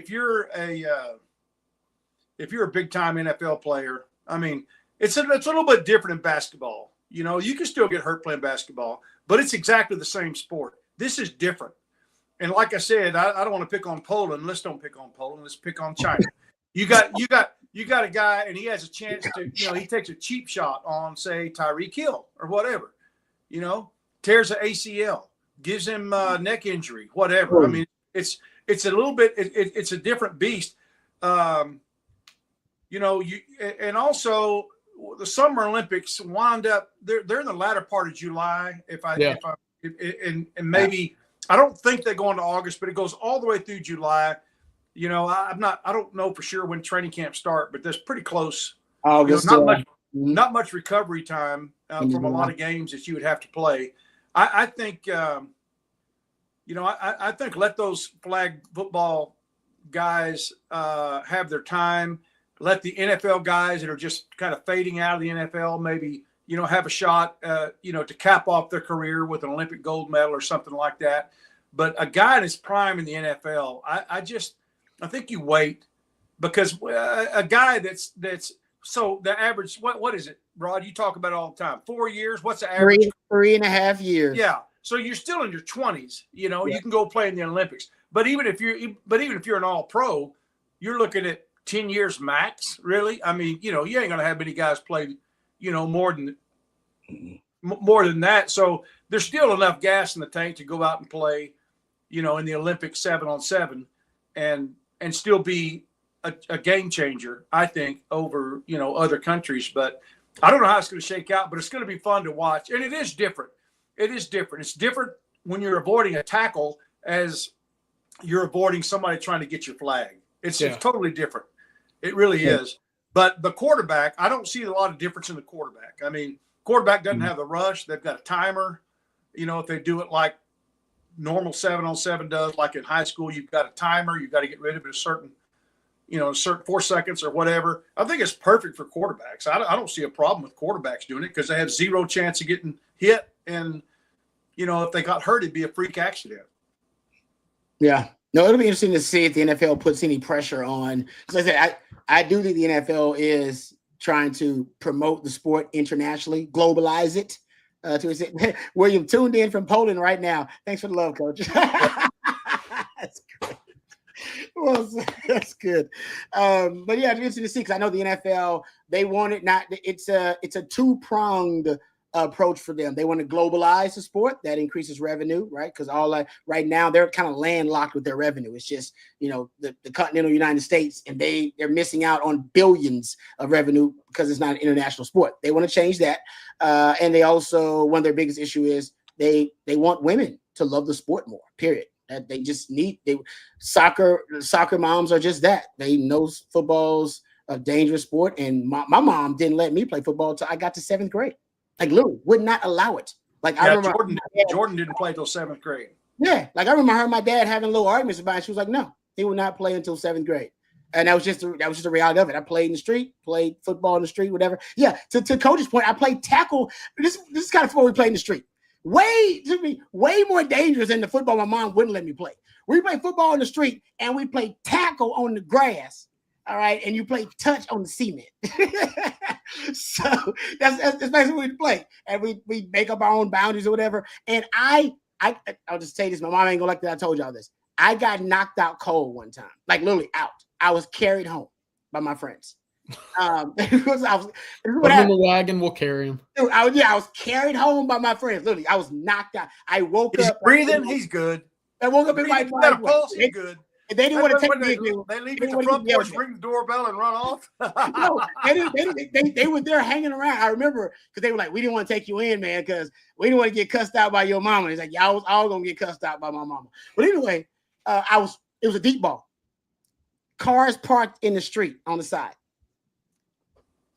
big time NFL player, I mean, it's a little bit different in basketball. You can still get hurt playing basketball, but it's exactly the same sport. This is different. And like I said, I don't want to pick on Poland. Let's don't pick on Poland. Let's pick on China. You got a guy, and he has a chance to, he takes a cheap shot on, say, Tyreek Hill or whatever, tears an ACL, gives him neck injury, whatever. I mean, it's a little bit, it's a different beast. And also the Summer Olympics wound up, they're in the latter part of July. And maybe, I don't think they go into August, but it goes all the way through July. I don't know for sure when training camps start, but that's pretty close. August, not much recovery time from a lot of games that you would have to play. I think, I think let those flag football guys have their time. Let the NFL guys that are just kind of fading out of the NFL maybe, have a shot, to cap off their career with an Olympic gold medal or something like that. But a guy in his prime in the NFL, I think you wait, because a guy that's so the average, what is it, Rod? You talk about it all the time. 4 years. What's the average? 3.5 years. Yeah. So you're still in your 20s. You can go play in the Olympics. But even if you're an all-pro, you're looking at 10 years max, really. I mean, you ain't going to have many guys play, more than that. So there's still enough gas in the tank to go out and play, in the Olympic 7-on-7 and still be a game changer, I think, over, other countries. But I don't know how it's going to shake out, but it's going to be fun to watch. And it is different. It's different when you're avoiding a tackle as you're avoiding somebody trying to get your flag. It's totally different. It really is. But the quarterback, I don't see a lot of difference in the quarterback. I mean, quarterback doesn't have the rush. They've got a timer. If they do it like normal 7-on-7 does, like in high school, you've got a timer. You've got to get rid of it a certain 4 seconds or whatever. I think it's perfect for quarterbacks. I don't see a problem with quarterbacks doing it because they have zero chance of getting hit. And, if they got hurt, it'd be a freak accident. Yeah. No, it'll be interesting to see if the NFL puts any pressure on. Because I do think the NFL is trying to promote the sport internationally, globalize it. William tuned in from Poland right now. Thanks for the love, Coach. That's great. Well, that's good. But yeah, it's interesting to see because I know the NFL, they want it not. It's a two-pronged approach for them. They want to globalize the sport. That increases revenue, right? Because right now they're kind of landlocked with their revenue. It's just the continental United States, and they're missing out on billions of revenue because it's not an international sport. They want to change that, and they also, one of their biggest issue is they want women to love the sport more. Period. That they just need soccer moms are just that. They know football's a dangerous sport, and my mom didn't let me play football until I got to 7th grade. Like literally would not allow it. Like I remember Jordan didn't play till 7th grade. Yeah, like I remember her and my dad having little arguments about it. She was like, "No, he would not play until 7th grade," and that was just the reality of it. I played in the street, played football in the street, whatever. Yeah, to Coach's point, I played tackle. This is kind of football we played in the street. Way more dangerous than the football my mom wouldn't let me play. We played football in the street and we played tackle on the grass. All right, and you play touch on the cement. So that's basically what we play, and we make up our own boundaries or whatever. And I'll just say this: my mom ain't gonna like that. I told y'all this. I got knocked out cold one time, like literally out. I was carried home by my friends. Put him in the wagon, we'll carry him. Dude, I was carried home by my friends. Literally, I was knocked out. I woke up breathing. He's good. I woke up in my got a pulse. He's good. They didn't want to take me. They leave at the front porch, ring the doorbell, and run off. No, they were there hanging around. I remember because they were like, "We didn't want to take you in, man, because we didn't want to get cussed out by your mama." He's like, "Yeah, I was all gonna get cussed out by my mama." But anyway, it was a deep ball. Cars parked in the street on the side.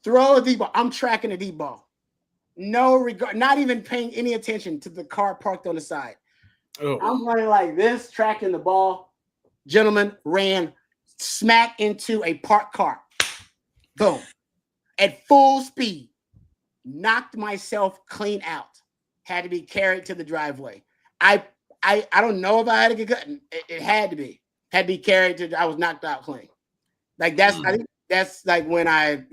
Throw a deep ball. I'm tracking a deep ball. No regard, not even paying any attention to the car parked on the side. Oh. I'm running like this, tracking the ball. Gentleman ran smack into a parked car. Boom. At full speed. Knocked myself clean out. Had to be carried to the driveway. I don't know if I had to get cut. It had to be. Had to be carried to. I was knocked out clean. Like I think that's like when I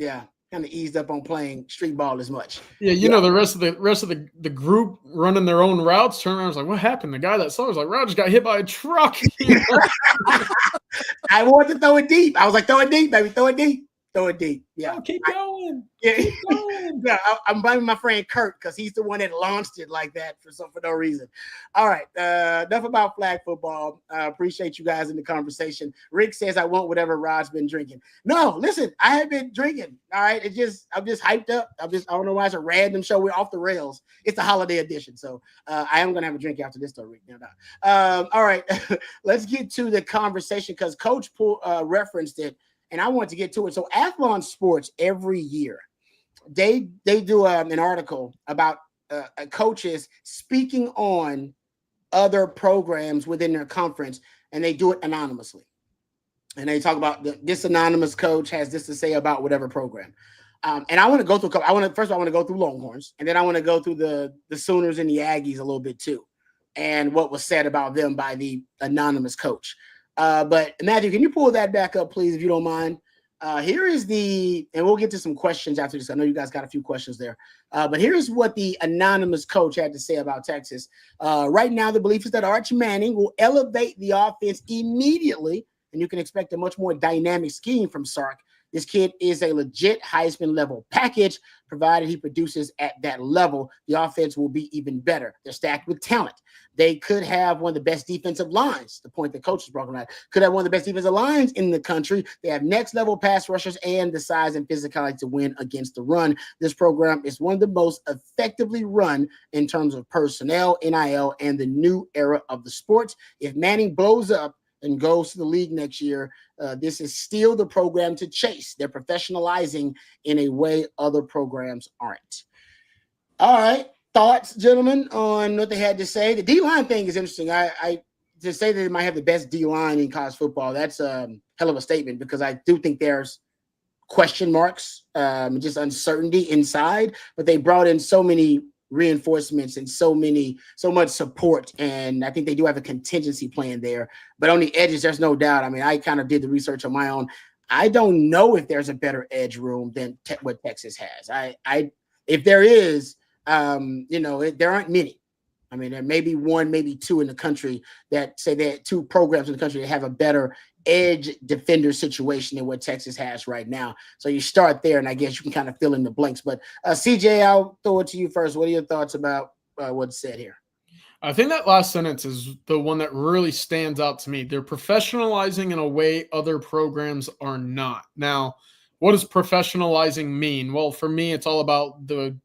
kind of eased up on playing street ball as much. Yeah, the rest of the group running their own routes turned around. I was like, what happened? The guy that saw was like, Rod just got hit by a truck. I wanted to throw it deep. I was like, throw it deep, baby. Throw it deep. Throw it deep. Yeah. Oh, keep going. Keep going. Yeah, I'm blaming my friend Kurt because he's the one that launched it like that for no reason. All right. Enough about flag football. Appreciate you guys in the conversation. Rick says I want whatever Rod's been drinking. No, listen, I have been drinking. All right. I'm just hyped up. I don't know why it's a random show. We're off the rails. It's the holiday edition. So I am gonna have a drink after this though, Rick. No. All right. Let's get to the conversation because Coach referenced it. And I want to get to it. So Athlon Sports every year, they do an article about coaches speaking on other programs within their conference, and they do it anonymously. And they talk about this anonymous coach has this to say about whatever program. And I want to go through. First of all, I want to go through Longhorns, and then I want to go through the Sooners and the Aggies a little bit too, and what was said about them by the anonymous coach. But Matthew, can you pull that back up, please, if you don't mind? Here is and we'll get to some questions after this. I know you guys got a few questions there. But here's what the anonymous coach had to say about Texas. Right now, the belief is that Arch Manning will elevate the offense immediately and you can expect a much more dynamic scheme from Sark. This kid is a legit Heisman level package. Provided he produces at that level, the offense will be even better. They're stacked with talent. They could have one of the best defensive lines, the point that coach is broken out. Could have one of the best defensive lines in the country. They have next level pass rushers and the size and physicality to win against the run. This program is one of the most effectively run in terms of personnel, NIL, and the new era of the sport. If Manning blows up and goes to the league next year, this is still the program to chase. They're professionalizing in a way other programs aren't. All right. Thoughts, gentlemen, on what they had to say? The D-line thing is interesting. I to say that they might have the best D-line in college football, that's a hell of a statement, because I do think there's question marks, just uncertainty inside, but they brought in so many reinforcements and so much support, and I think they do have a contingency plan there. But on the edges, there's no doubt. I mean, I kind of did the research on my own. I don't know if there's a better edge room than what Texas has. If there is, there aren't many. I mean, there may be one, maybe two in the country that say there are two programs in the country that have a better edge defender situation than what Texas has right now. So you start there, and I guess you can kind of fill in the blanks. But CJ, I'll throw it to you first. What are your thoughts about what's said here? I think that last sentence is the one that really stands out to me. They're professionalizing in a way other programs are not. Now, what does professionalizing mean? Well, for me, it's all about the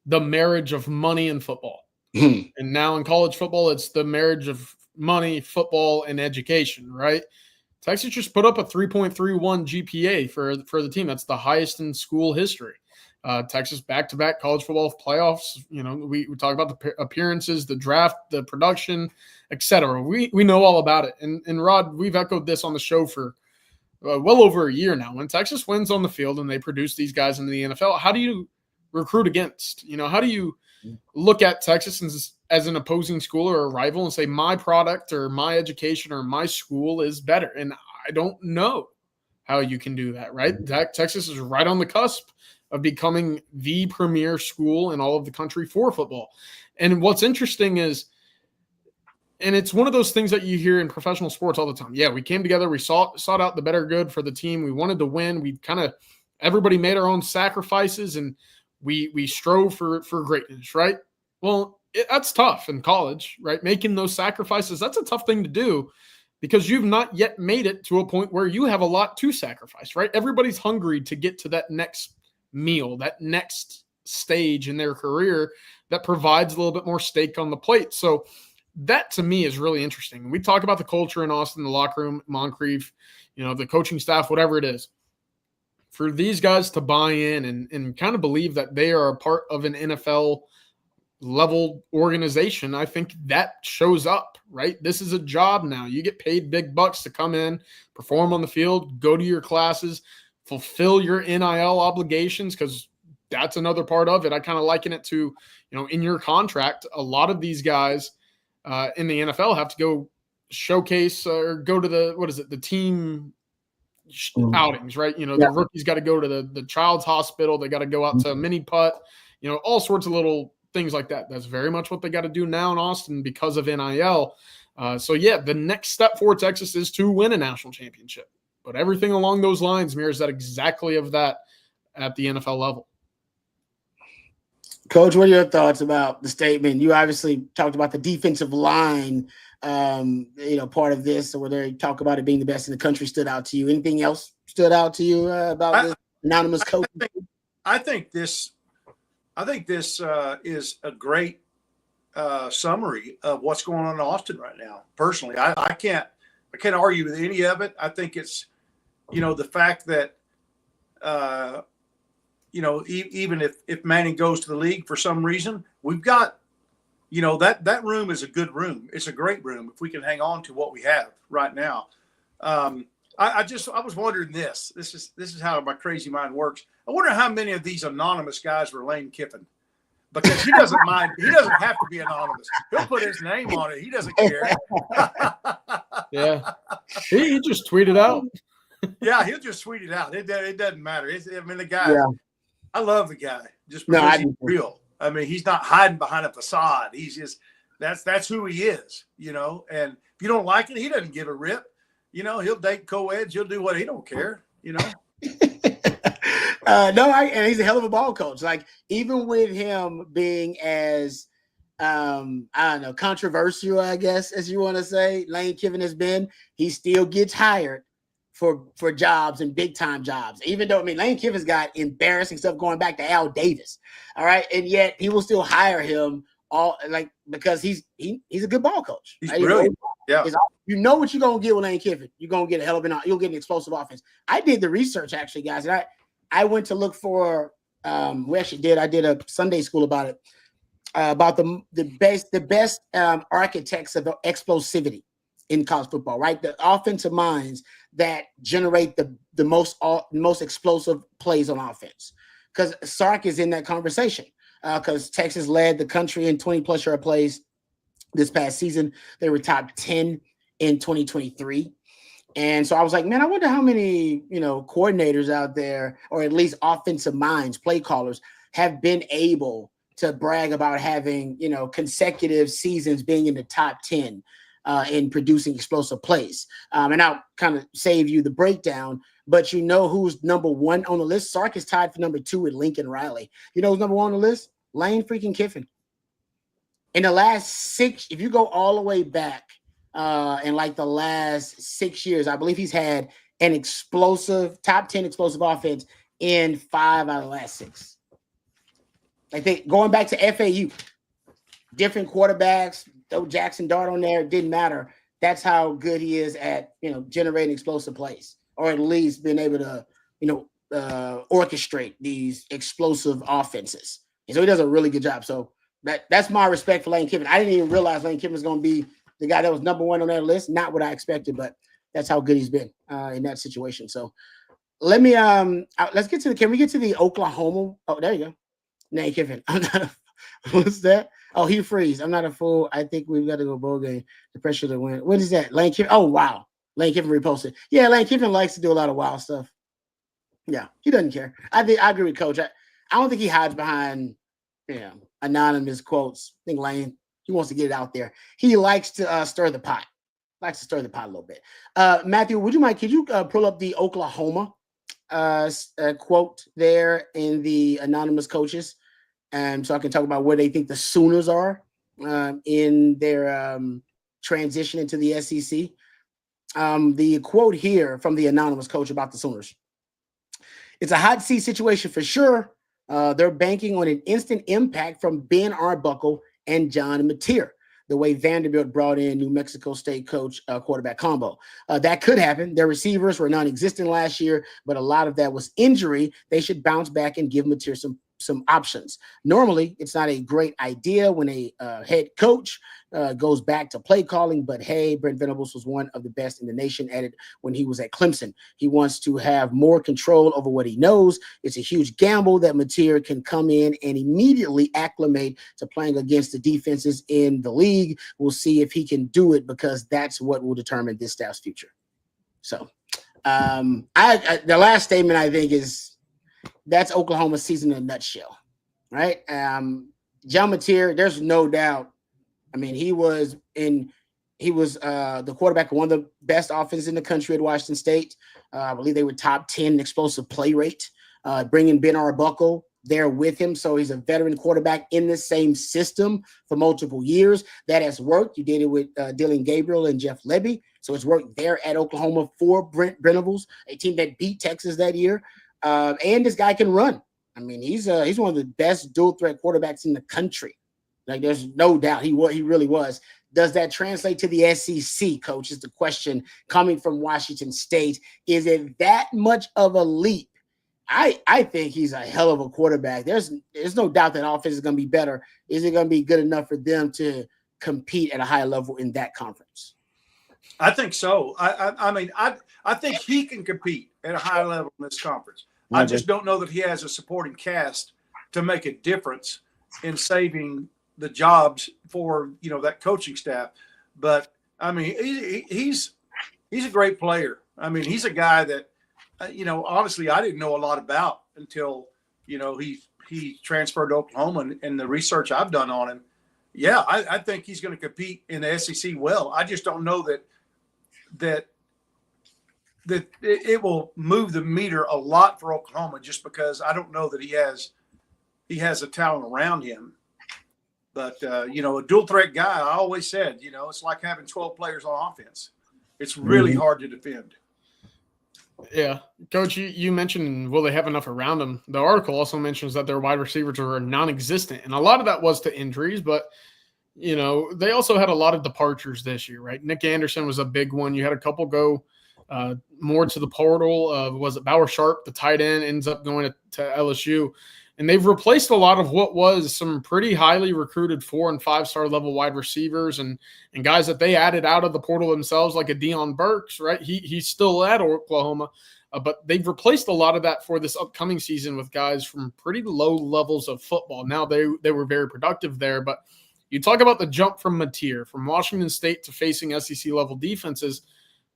marriage of money and football. And now in college football, it's the marriage of money, football, and education, right? Texas just put up a 3.31 GPA for the team. That's the highest in school history. Texas back-to-back college football playoffs. We talk about the appearances, the draft, the production, etc. We know all about it. And Rod, we've echoed this on the show for well over a year now. When Texas wins on the field and they produce these guys into the NFL, how do you recruit against? How do you look at Texas as an opposing school or a rival and say my product or my education or my school is better? And I don't know how you can do that, right? Texas is right on the cusp of becoming the premier school in all of the country for football. And what's interesting is, and it's one of those things that you hear in professional sports all the time. Yeah, we came together. We sought out the better good for the team. We wanted to win. We everybody made our own sacrifices, and we strove for greatness, right? Well, that's tough in college, right? Making those sacrifices, that's a tough thing to do because you've not yet made it to a point where you have a lot to sacrifice, right? Everybody's hungry to get to that next meal, that next stage in their career that provides a little bit more steak on the plate. So that to me is really interesting. We talk about the culture in Austin, the locker room, Moncrief, the coaching staff, whatever it is. For these guys to buy in and kind of believe that they are a part of an NFL level organization, I think that shows up, right? This is a job now. You get paid big bucks to come in, perform on the field, go to your classes, fulfill your NIL obligations, because that's another part of it. I kind of liken it to, in your contract, a lot of these guys in the NFL have to go showcase or go to the team outings, right? The rookies got to go to the child's hospital. They got to go out to a mini putt, all sorts of little things like that. That's very much what they got to do now in Austin because of NIL. So yeah, the next step for Texas is to win a national championship, but everything along those lines mirrors that exactly of that at the NFL level. Coach, what are your thoughts about the statement? You obviously talked about the defensive line, part of this, where they talk about it being the best in the country stood out to you. Anything else stood out to you about this anonymous coach? I think this is a great summary of what's going on in Austin right now. Personally, I can't argue with any of it. I think it's, the fact that, even if Manning goes to the league for some reason, we've got, that room is a good room. It's a great room if we can hang on to what we have right now. I was wondering this is how my crazy mind works. I wonder how many of these anonymous guys were Lane Kiffin, because he doesn't mind. He doesn't have to be anonymous. He'll put his name on it. He doesn't care. Yeah. He just tweeted out. Yeah, he'll just tweet it out. It doesn't matter. The guy, I love the guy just because he's real. I mean, he's not hiding behind a facade. He's just, that's who he is, And if you don't like it, he doesn't give a rip. he'll date co-eds. He'll do what he don't care. And he's a hell of a ball coach. Like, even with him being as I don't know, controversial, I guess, as you want to say, Lane Kiffin has been, he still gets hired for jobs and big time jobs. Even though, Lane Kiffin's got embarrassing stuff going back to Al Davis. All right. And yet he will still hire him because he's a good ball coach. He's right? brilliant. Yeah. You know what you're gonna get with Lane Kiffin. You're gonna get you'll get an explosive offense. I did the research actually, guys, and I went to look for we actually did. I did a Sunday school about it. About the best architects of explosivity in college football, right? The offensive minds that generate the most explosive plays on offense. Because Sark is in that conversation. Because Texas led the country in 20+ yard plays this past season. They were top 10 in 2023. And so I was like, man, I wonder how many coordinators out there, or at least offensive minds, play callers, have been able to brag about having, consecutive seasons being in the top 10 in producing explosive plays. And I'll kind of save you the breakdown, but who's number one on the list? Sark is tied for number 2 with Lincoln Riley. You know who's number 1 on the list? Lane freaking Kiffin. In the last 6, if you go all the way back in like the last 6 years, I believe he's had an explosive, top 10 explosive offense in 5 out of the last 6. I think going back to FAU, different quarterbacks, throw Jackson Dart on there, it didn't matter. That's how good he is at, generating explosive plays, or at least being able to, orchestrate these explosive offenses. And so he does a really good job. So that's my respect for Lane Kiffin. I didn't even realize Lane Kiffin was going to be the guy that was number 1 on that list. Not what I expected, but that's how good he's been in that situation. So let me can we get to the Oklahoma? Oh, there you go. Lane Kiffin. What's that? Oh, he freeze. I'm not a fool. I think we've got to go bowl game. The pressure to win. What is that? Lane Kiffin. Oh, wow. Lane Kiffin reposted. Yeah, Lane Kiffin likes to do a lot of wild stuff. Yeah, he doesn't care. I agree with Coach. I don't think he hides behind anonymous quotes. I think Lane, he wants to get it out there. He likes to stir the pot. Likes to stir the pot a little bit. Matthew, would you mind? Could you pull up the Oklahoma quote there in the anonymous coaches? So I can talk about where they think the Sooners are in their transition into the SEC. The quote here from the anonymous coach about the Sooners. It's a hot seat situation for sure. They're banking on an instant impact from Ben Arbuckle and John Mateer, the way Vanderbilt brought in New Mexico State coach quarterback combo. That could happen. Their receivers were non-existent last year, but a lot of that was injury. They should bounce back and give Mateer some options. Normally, it's not a great idea when a head coach goes back to play calling, but hey, Brent Venables was one of the best in the nation at it when he was at Clemson. He wants to have more control over what he knows. It's a huge gamble that Mateer can come in and immediately acclimate to playing against the defenses in the league. We'll see if he can do it, because that's what will determine this staff's future. So the last statement, I think, is that's Oklahoma's season in a nutshell, right? John Mateer, there's no doubt. He was the quarterback of one of the best offenses in the country at Washington State. I believe they were top 10 explosive play rate. Bringing Ben Arbuckle there with him, so he's a veteran quarterback in the same system for multiple years. That has worked. You did it with Dylan Gabriel and Jeff Lebby, so it's worked there at Oklahoma for Brent Venables, a team that beat Texas that year. And this guy can run. He's one of the best dual threat quarterbacks in the country. Like, there's no doubt he really was. Does that translate to the SEC, Coach, is the question coming from Washington State. Is it that much of a leap? I think he's a hell of a quarterback. There's no doubt that offense is going to be better. Is it going to be good enough for them to compete at a high level in that conference? I think so. I think he can compete at a high level in this conference. I just don't know that he has a supporting cast to make a difference in saving the jobs for that coaching staff. But he's a great player. He's a guy that honestly I didn't know a lot about until he transferred to Oklahoma, and the research I've done on him. Yeah, I think he's going to compete in the SEC well. I just don't know that that it will move the meter a lot for Oklahoma, just because I don't know that he has a talent around him. But, a dual threat guy, I always said, it's like having 12 players on offense. It's really hard to defend. Yeah. Coach, you mentioned, will they have enough around them? The article also mentions that their wide receivers are non-existent. And a lot of that was to injuries, but, they also had a lot of departures this year, right? Nick Anderson was a big one. You had a couple go more to the portal. Was it Bauer Sharp, the tight end, ends up going to LSU. And they've replaced a lot of what was some pretty highly recruited 4- and 5-star level wide receivers and guys that they added out of the portal themselves, like a Deion Burks, right? He's still at Oklahoma, but they've replaced a lot of that for this upcoming season with guys from pretty low levels of football. Now they were very productive there, but you talk about the jump from Mateer, from Washington State to facing SEC level defenses.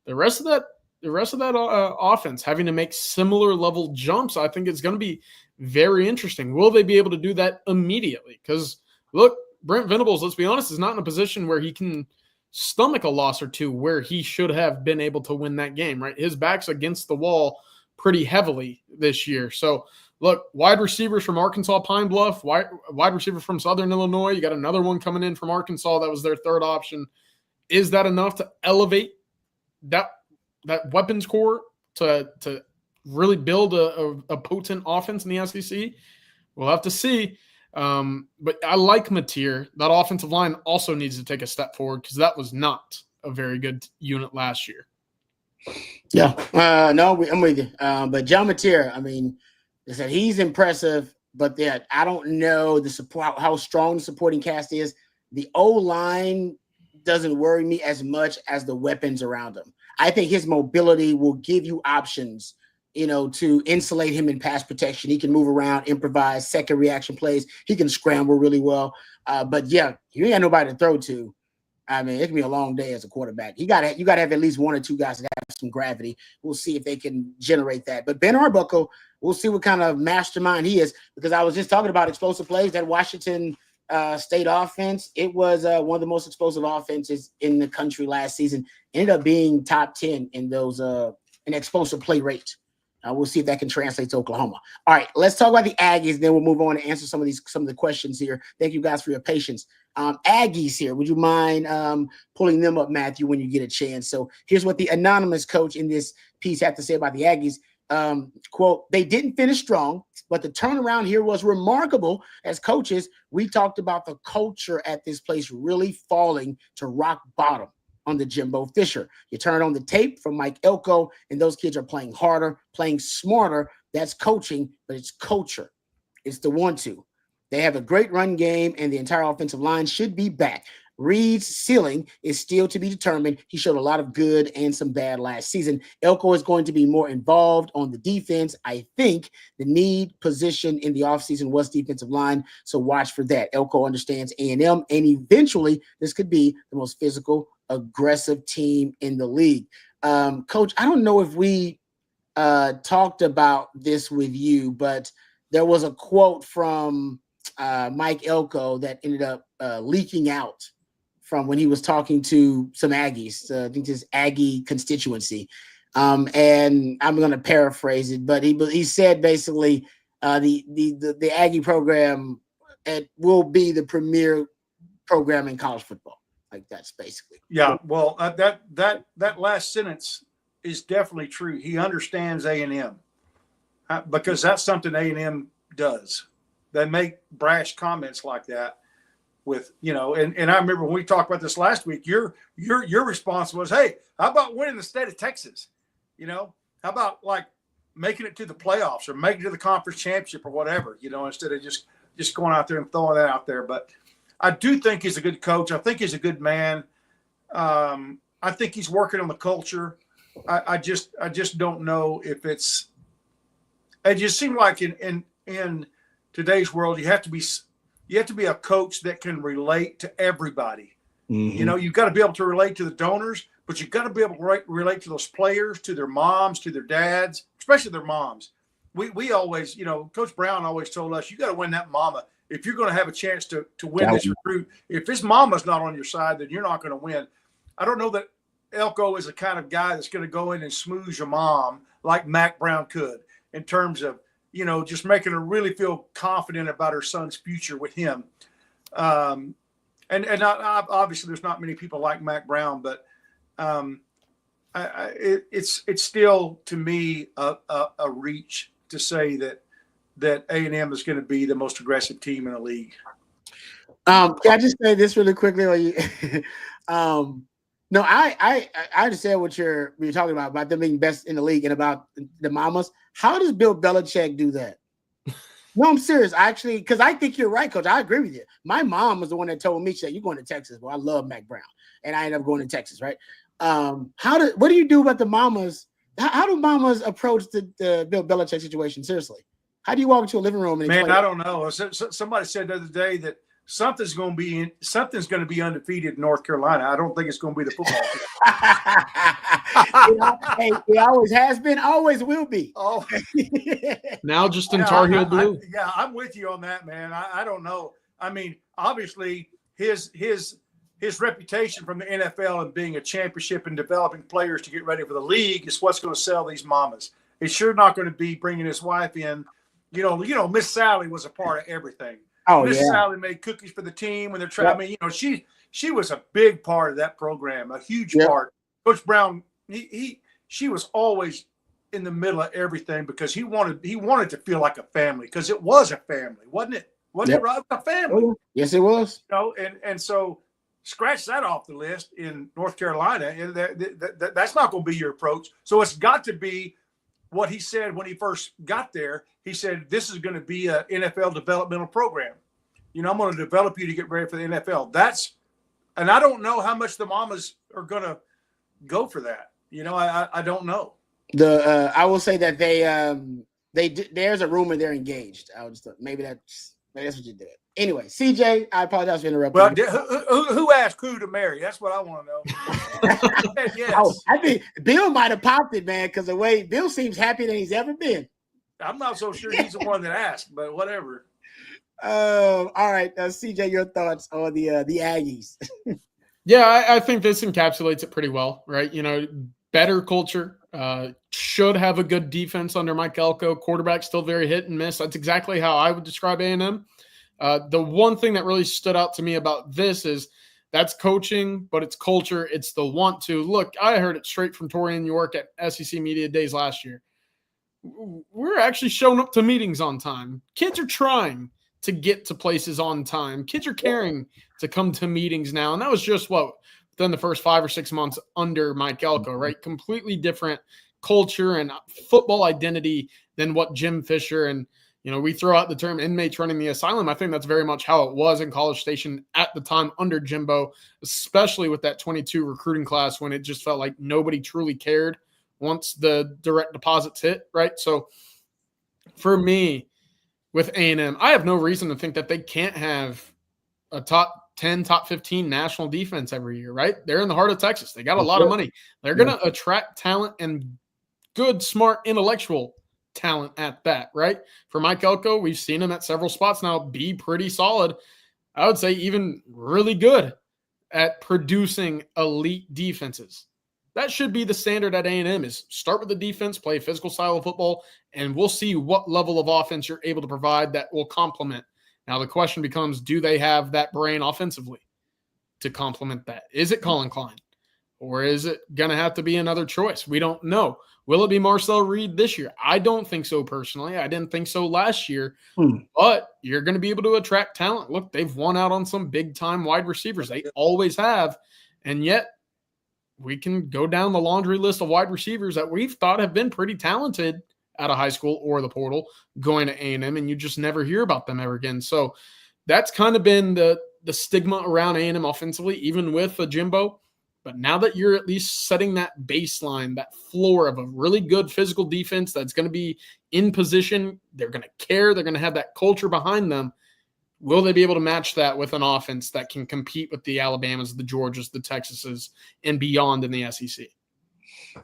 The rest of that offense having to make similar level jumps, I think it's going to be very interesting. Will they be able to do that immediately? Because, look, Brent Venables, let's be honest, is not in a position where he can stomach a loss or two where he should have been able to win that game, right? His back's against the wall pretty heavily this year. So, look, wide receivers from Arkansas Pine Bluff, wide receiver from Southern Illinois. You got another one coming in from Arkansas. That was their third option. Is that enough to elevate that weapons core to really build a potent offense in the SEC? We'll have to see. But I like Mateer. That offensive line also needs to take a step forward because that was not a very good unit last year. Yeah. No, I'm with you. But John Mateer, I mean, I said he's impressive, but I don't know the support, how strong the supporting cast is. The O-line doesn't worry me as much as the weapons around him. I think his mobility will give you options, to insulate him in pass protection. He can move around, improvise, second reaction plays. He can scramble really well. But yeah, you ain't got nobody to throw to. I mean, it can be a long day as a quarterback. You got to have at least one or two guys that have some gravity. We'll see if they can generate that. But Ben Arbuckle, we'll see what kind of mastermind he is, because I was just talking about explosive plays. That Washington State offense, it was one of the most explosive offenses in the country last season. Ended up being top 10 in those an explosive play rate. We'll see if that can translate to Oklahoma. All right, let's talk about the Aggies. Then we'll move on and answer some of the questions here. Thank you guys for your patience. Aggies here. Would you mind pulling them up, Matthew, when you get a chance? So here's what the anonymous coach in this piece had to say about the Aggies. Quote, they didn't finish strong, but the turnaround here was remarkable. As coaches, we talked about the culture at this place really falling to rock bottom under Jimbo Fisher. You turn on the tape from Mike Elko, and those kids are playing harder, playing smarter. That's coaching, but it's culture. It's the 1-2. They have a great run game, and the entire offensive line should be back. Reed's ceiling is still to be determined. He showed a lot of good and some bad last season. Elko is going to be more involved on the defense. I think the need position in the offseason was defensive line, so watch for that. Elko understands A&M, and eventually this could be the most physical, aggressive team in the league. Coach, I don't know if we talked about this with you, but there was a quote from Mike Elko that ended up leaking out from when he was talking to some Aggies, I think his Aggie constituency. And I'm going to paraphrase it, but he said basically the Aggie program will be the premier program in college football. Like that's basically. Yeah. Well, that last sentence is definitely true. He understands A&M because that's something A&M does. They make brash comments like that. With and I remember when we talked about this last week, your response was, hey, how about winning the state of Texas? How about like making it to the playoffs or making it to the conference championship or whatever, instead of just going out there and throwing that out there. But I do think he's a good coach. I think he's a good man. I think he's working on the culture. I just don't know if it just seems like in today's world, you have to be a coach that can relate to everybody. Mm-hmm. You've got to be able to relate to the donors, but you've got to be able to relate to those players, to their moms, to their dads, especially their moms. We always, Coach Brown always told us, you got to win that mama. If you're going to have a chance to win this recruit, if his mama's not on your side, then you're not going to win. I don't know that Elko is the kind of guy that's going to go in and smooth your mom like Mac Brown could, in terms of, just making her really feel confident about her son's future with him. And obviously there's not many people like Mac Brown, but it's still, to me, a reach to say that A&M is going to be the most aggressive team in the league. Can I just say this really quickly? No, I understand what you're talking about them being best in the league and about the mamas. How does Bill Belichick do that? No, I'm serious. Actually, because I think you're right, Coach. I agree with you. My mom was the one that told me, she said, "You're going to Texas." Well, I love Mac Brown, and I ended up going to Texas, right? What do you do about the mamas? How do mamas approach the Bill Belichick situation? Seriously, how do you walk into a living room and man? I don't know. Somebody said the other day that something's going to be undefeated in North Carolina. I don't think it's going to be the football team. Hey, it always has been, always will be. Oh, now just in Tar Heel blue. I'm with you on that, man. I don't know. I mean, obviously his reputation from the NFL and being a championship and developing players to get ready for the league is what's going to sell these mamas. It's sure not going to be bringing his wife in. Miss Sally was a part of everything. Oh, Miss yeah. Sally made cookies for the team when they're trying. Yep. I mean, she was a big part of that program, a huge Yep. part. Coach Brown, she was always in the middle of everything because he wanted to feel like a family, because it was a family, wasn't it? Wasn't Yep. it, right? A family. Yes, it was. And so scratch that off the list in North Carolina, and that's not going to be your approach. So it's got to be what he said when he first got there. He said, "This is going to be an NFL developmental program. I'm going to develop you to get ready for the NFL." And I don't know how much the mamas are going to go for that. I don't know. I will say that there's a rumor they're engaged. Maybe that's what you did. Anyway, CJ, I apologize for interrupting. Well, who asked who to marry? That's what I want to know. Yes. I think Bill might have popped it, man, because the way Bill seems happier than he's ever been. I'm not so sure he's the one that asked, but whatever. All right, CJ, your thoughts on the Aggies? Yeah, I think this encapsulates it pretty well, right? Better culture, should have a good defense under Mike Elko. Quarterback still very hit and miss. That's exactly how I would describe A&M. The one thing that really stood out to me about this is that's coaching, but it's culture. It's the want to. Look, I heard it straight from Tori in New York at SEC Media Days last year. We're actually showing up to meetings on time. Kids are trying to get to places on time. Kids are caring to come to meetings now. And that was just within the first 5 or 6 months under Mike Elko, right? Completely different culture and football identity than what Jim Fisher and, we throw out the term inmates running the asylum. I think that's very much how it was in College Station at the time under Jimbo, especially with that 22 recruiting class, when it just felt like nobody truly cared once the direct deposits hit, right? So for me, with A&M, I have no reason to think that they can't have a top 10, top 15 national defense every year, right? They're in the heart of Texas. They got a lot of money. They're going to attract talent and good, smart, intellectual talent at that, right? For Mike Elko, we've seen him at several spots now be pretty solid. I would say even really good at producing elite defenses. That should be the standard at A&M, is start with the defense, play a physical style of football, and we'll see what level of offense you're able to provide that will complement. Now, the question becomes, do they have that brain offensively to complement that? Is it Colin Klein? Or is it going to have to be another choice? We don't know. Will it be Marcel Reed this year? I don't think so personally. I didn't think so last year. But you're going to be able to attract talent. Look, they've won out on some big-time wide receivers. They always have. And yet, we can go down the laundry list of wide receivers that we've thought have been pretty talented out of high school or the portal going to A&M, and you just never hear about them ever again. So that's kind of been the stigma around A&M offensively, even with a Jimbo. But now that you're at least setting that baseline, that floor of a really good physical defense that's going to be in position, they're going to care, they're going to have that culture behind them. Will they be able to match that with an offense that can compete with the Alabamas, the Georgias, the Texases, and beyond in the SEC?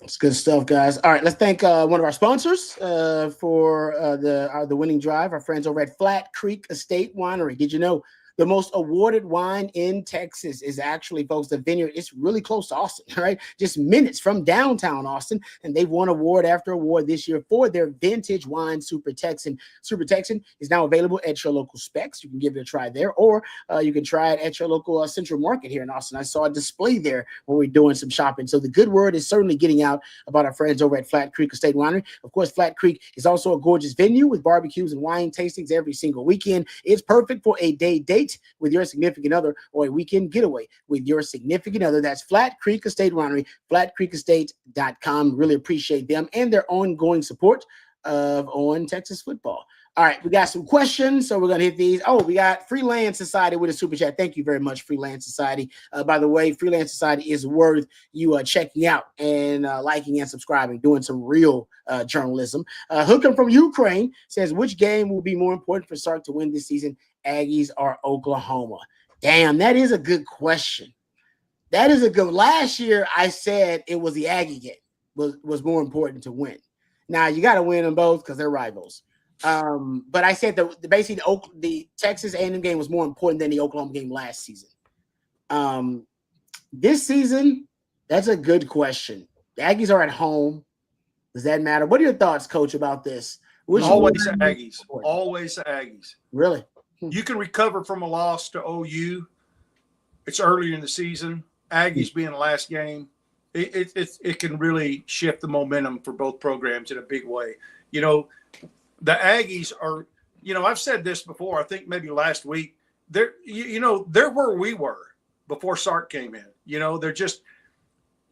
That's good stuff, guys. All right, let's thank one of our sponsors for the winning drive, our friends over at Flat Creek Estate Winery. Did you know The most awarded wine in Texas is actually, folks, the Vineyard. It's really close to Austin, right? Just minutes from downtown Austin. And they've won award after award this year for their vintage wine, Super Texan. Super Texan is now available at your local Specs. You can give it a try there, or you can try it at your local Central Market here in Austin. I saw a display there when we're doing some shopping. So the good word is certainly getting out about our friends over at Flat Creek Estate Winery. Of course, Flat Creek is also a gorgeous venue with barbecues and wine tastings every single weekend. It's perfect for a day date with your significant other or a weekend getaway with your significant other. That's Flat Creek Estate Winery, flatcreekestate.com. Really appreciate them and their ongoing support of On Texas football. All right, we got some questions, so we're going to hit these. Oh, we got Freelance Society with a super chat. Thank you very much, Freelance Society. By the way, Freelance Society is worth you checking out and liking and subscribing, doing some real journalism. Hookem from Ukraine says, which game will be more important for Sark to win this season, Aggies or Oklahoma? Damn, that is a good question. That is a good. Last year, I said it was the Aggie game was more important to win. Now, you got to win them both because they're rivals. But I said basically the Texas A&M game was more important than the Oklahoma game last season. This season, that's a good question. The Aggies are at home. Does that matter? What are your thoughts, Coach, about this? Always the Aggies. Always the Aggies. Really? You can recover from a loss to OU. It's earlier in the season. Aggies being the last game, it can really shift the momentum for both programs in a big way. You know, the Aggies are, you know, I've said this before, I think maybe last week, they're where we were before Sark came in. You know, they're just,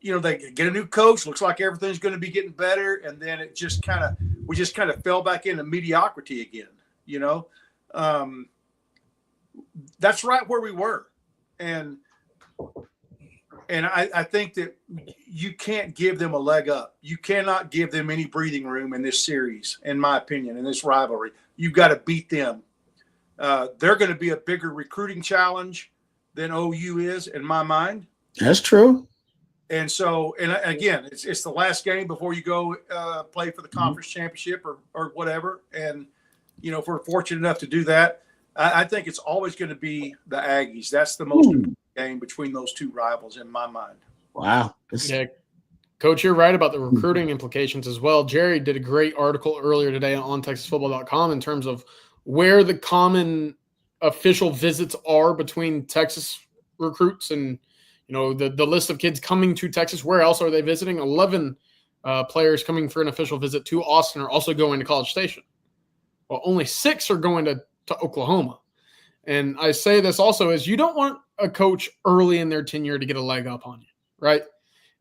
you know, they get a new coach, looks like everything's going to be getting better, and then we just kind of fell back into mediocrity again, you know. That's right where we were. And I think that you can't give them a leg up. You cannot give them any breathing room in this series, in my opinion, in this rivalry. You've got to beat them. They're going to be a bigger recruiting challenge than OU is, in my mind. That's true. And so, and again, it's the last game before you go play for the conference championship or whatever. And, you know, if we're fortunate enough to do that, I think it's always going to be the Aggies. That's the most important game between those two rivals in my mind. Wow. Yeah, Coach, you're right about the recruiting implications as well. Jerry did a great article earlier today on TexasFootball.com in terms of where the common official visits are between Texas recruits and, you know, the list of kids coming to Texas. Where else are they visiting? 11 players coming for an official visit to Austin are also going to College Station. Well, only 6 are going to Oklahoma. And I say this also is you don't want a coach early in their tenure to get a leg up on you, right?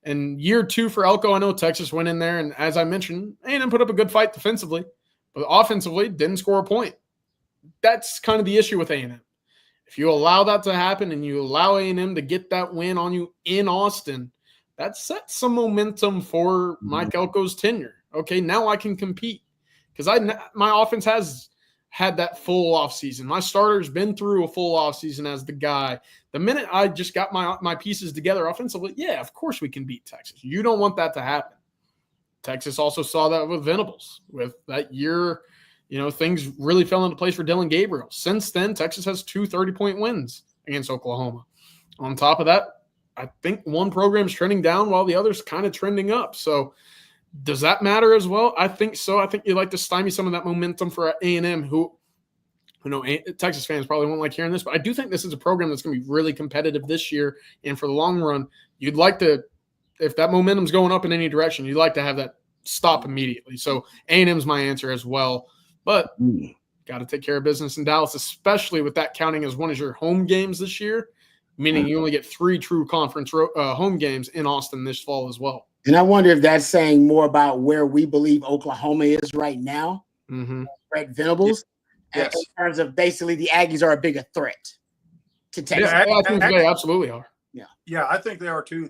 And year 2 for Elko, I know Texas went in there, and as I mentioned, A&M put up a good fight defensively, but offensively didn't score a point. That's kind of the issue with A&M. If you allow that to happen and you allow A&M to get that win on you in Austin, that sets some momentum for Mike Elko's tenure. Okay, now I can compete because my offense has had that full offseason. My starter's been through a full offseason as the guy. The minute I just got my pieces together offensively, yeah, of course we can beat Texas. You don't want that to happen. Texas also saw that with Venables. With that year, you know, things really fell into place for Dylan Gabriel. Since then, Texas has 2 30-point wins against Oklahoma. On top of that, I think one program's trending down while the other's kind of trending up. So does that matter as well? I think so. I think you'd like to stymie some of that momentum for A&M, who know, Texas fans probably won't like hearing this, but I do think this is a program that's going to be really competitive this year. And for the long run, you'd like to, if that momentum's going up in any direction, you'd like to have that stop immediately. So A&M's my answer as well. But got to take care of business in Dallas, especially with that counting as one of your home games this year, meaning you only get 3 true conference home games in Austin this fall as well. And I wonder if that's saying more about where we believe Oklahoma is right now, Brett Venables, in terms of basically the Aggies are a bigger threat to Texas. Yeah, I think they absolutely are. Yeah, I think they are too.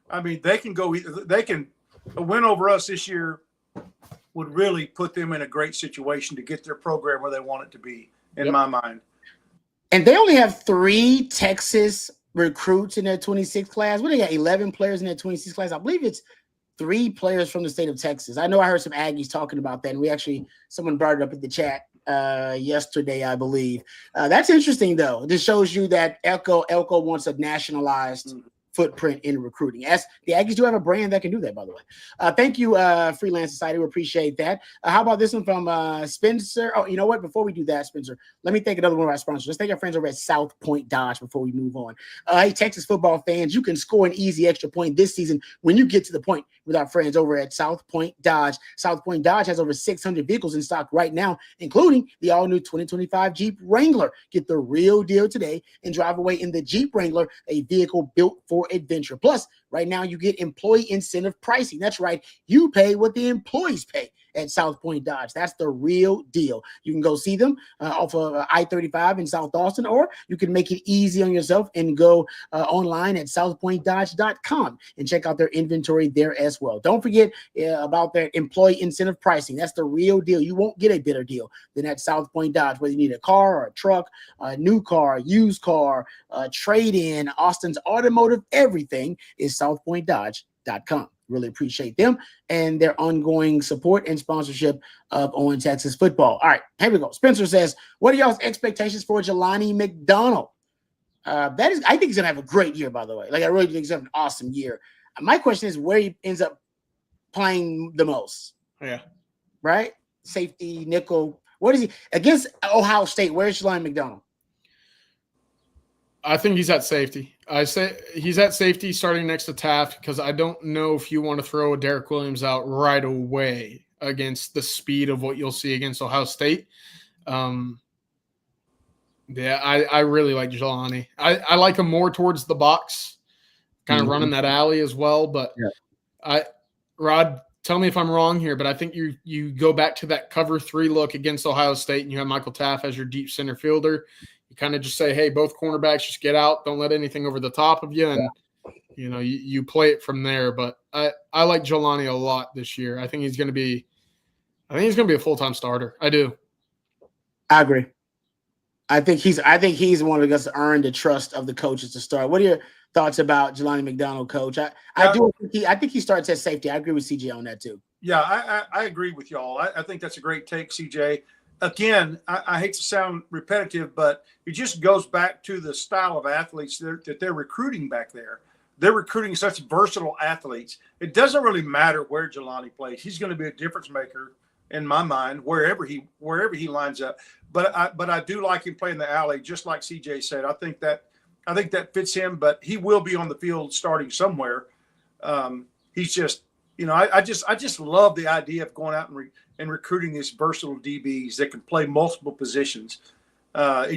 I mean, they can go. They can a win over us this year would really put them in a great situation to get their program where they want it to be, in my mind. And they only have 3 Texas recruits in their 26 class. What, they got 11 players in their 26 class? I believe it's 3 players from the state of Texas. I know I heard some Aggies talking about that, and someone brought it up in the chat yesterday, I believe. That's interesting, though. This shows you that Elko wants a nationalized footprint in recruiting. As the Aggies do have a brand that can do that, by the way. Thank you, Freelance Society. We appreciate that. How about this one from Spencer? Oh, you know what? Before we do that, Spencer, let me thank another one of our sponsors. Let's thank our friends over at South Point Dodge before we move on. Hey, Texas football fans, you can score an easy extra point this season when you get to the point with our friends over at South Point Dodge. South Point Dodge has over 600 vehicles in stock right now, including the all-new 2025 Jeep Wrangler. Get the real deal today and drive away in the Jeep Wrangler, a vehicle built for adventure. Plus, right now you get employee incentive pricing. That's right. You pay what the employees pay at South Point Dodge. That's the real deal. You can go see them off of I-35 in South Austin, or you can make it easy on yourself and go online at southpointdodge.com and check out their inventory there as well. Don't forget about their employee incentive pricing. That's the real deal. You won't get a better deal than at South Point Dodge, whether you need a car or a truck, a new car, used car, trade-in, Austin's automotive, everything is southpointdodge.com. Really appreciate them and their ongoing support and sponsorship of On Texas football. All right, here we go. Spencer says, what are y'all's expectations for Jelani McDonald? I think he's going to have a great year, by the way. Like, I really think he's going to have an awesome year. My question is where he ends up playing the most. Yeah. Right? Safety, nickel. What is he? Against Ohio State, where's Jelani McDonald? I think he's at safety. I say he's at safety starting next to Taft because I don't know if you want to throw Derek Williams out right away against the speed of what you'll see against Ohio State. I really like Jelani. I like him more towards the box, kind of running that alley as well. But Rod, tell me if I'm wrong here, but I think you go back to that cover 3 look against Ohio State and you have Michael Taft as your deep center fielder. You kind of just say, hey, both cornerbacks just get out. Don't let anything over the top of you. And, you play it from there. But I like Jelani a lot this year. I think he's going to be a full-time starter. I do. I agree. I think he's one of the guys to earn the trust of the coaches to start. What are your thoughts about Jelani McDonald, Coach? I think he starts at safety. I agree with CJ on that too. Yeah, I agree with y'all. I think that's a great take, CJ. Again, I hate to sound repetitive, but it just goes back to the style of athletes that they're recruiting back there. They're recruiting such versatile athletes. It doesn't really matter where Jelani plays. He's going to be a difference maker in my mind wherever he lines up. But I do like him playing the alley, just like CJ said. I think that fits him. But he will be on the field starting somewhere. He's just, I just love the idea of going out and recruiting these versatile DBs that can play multiple positions. You're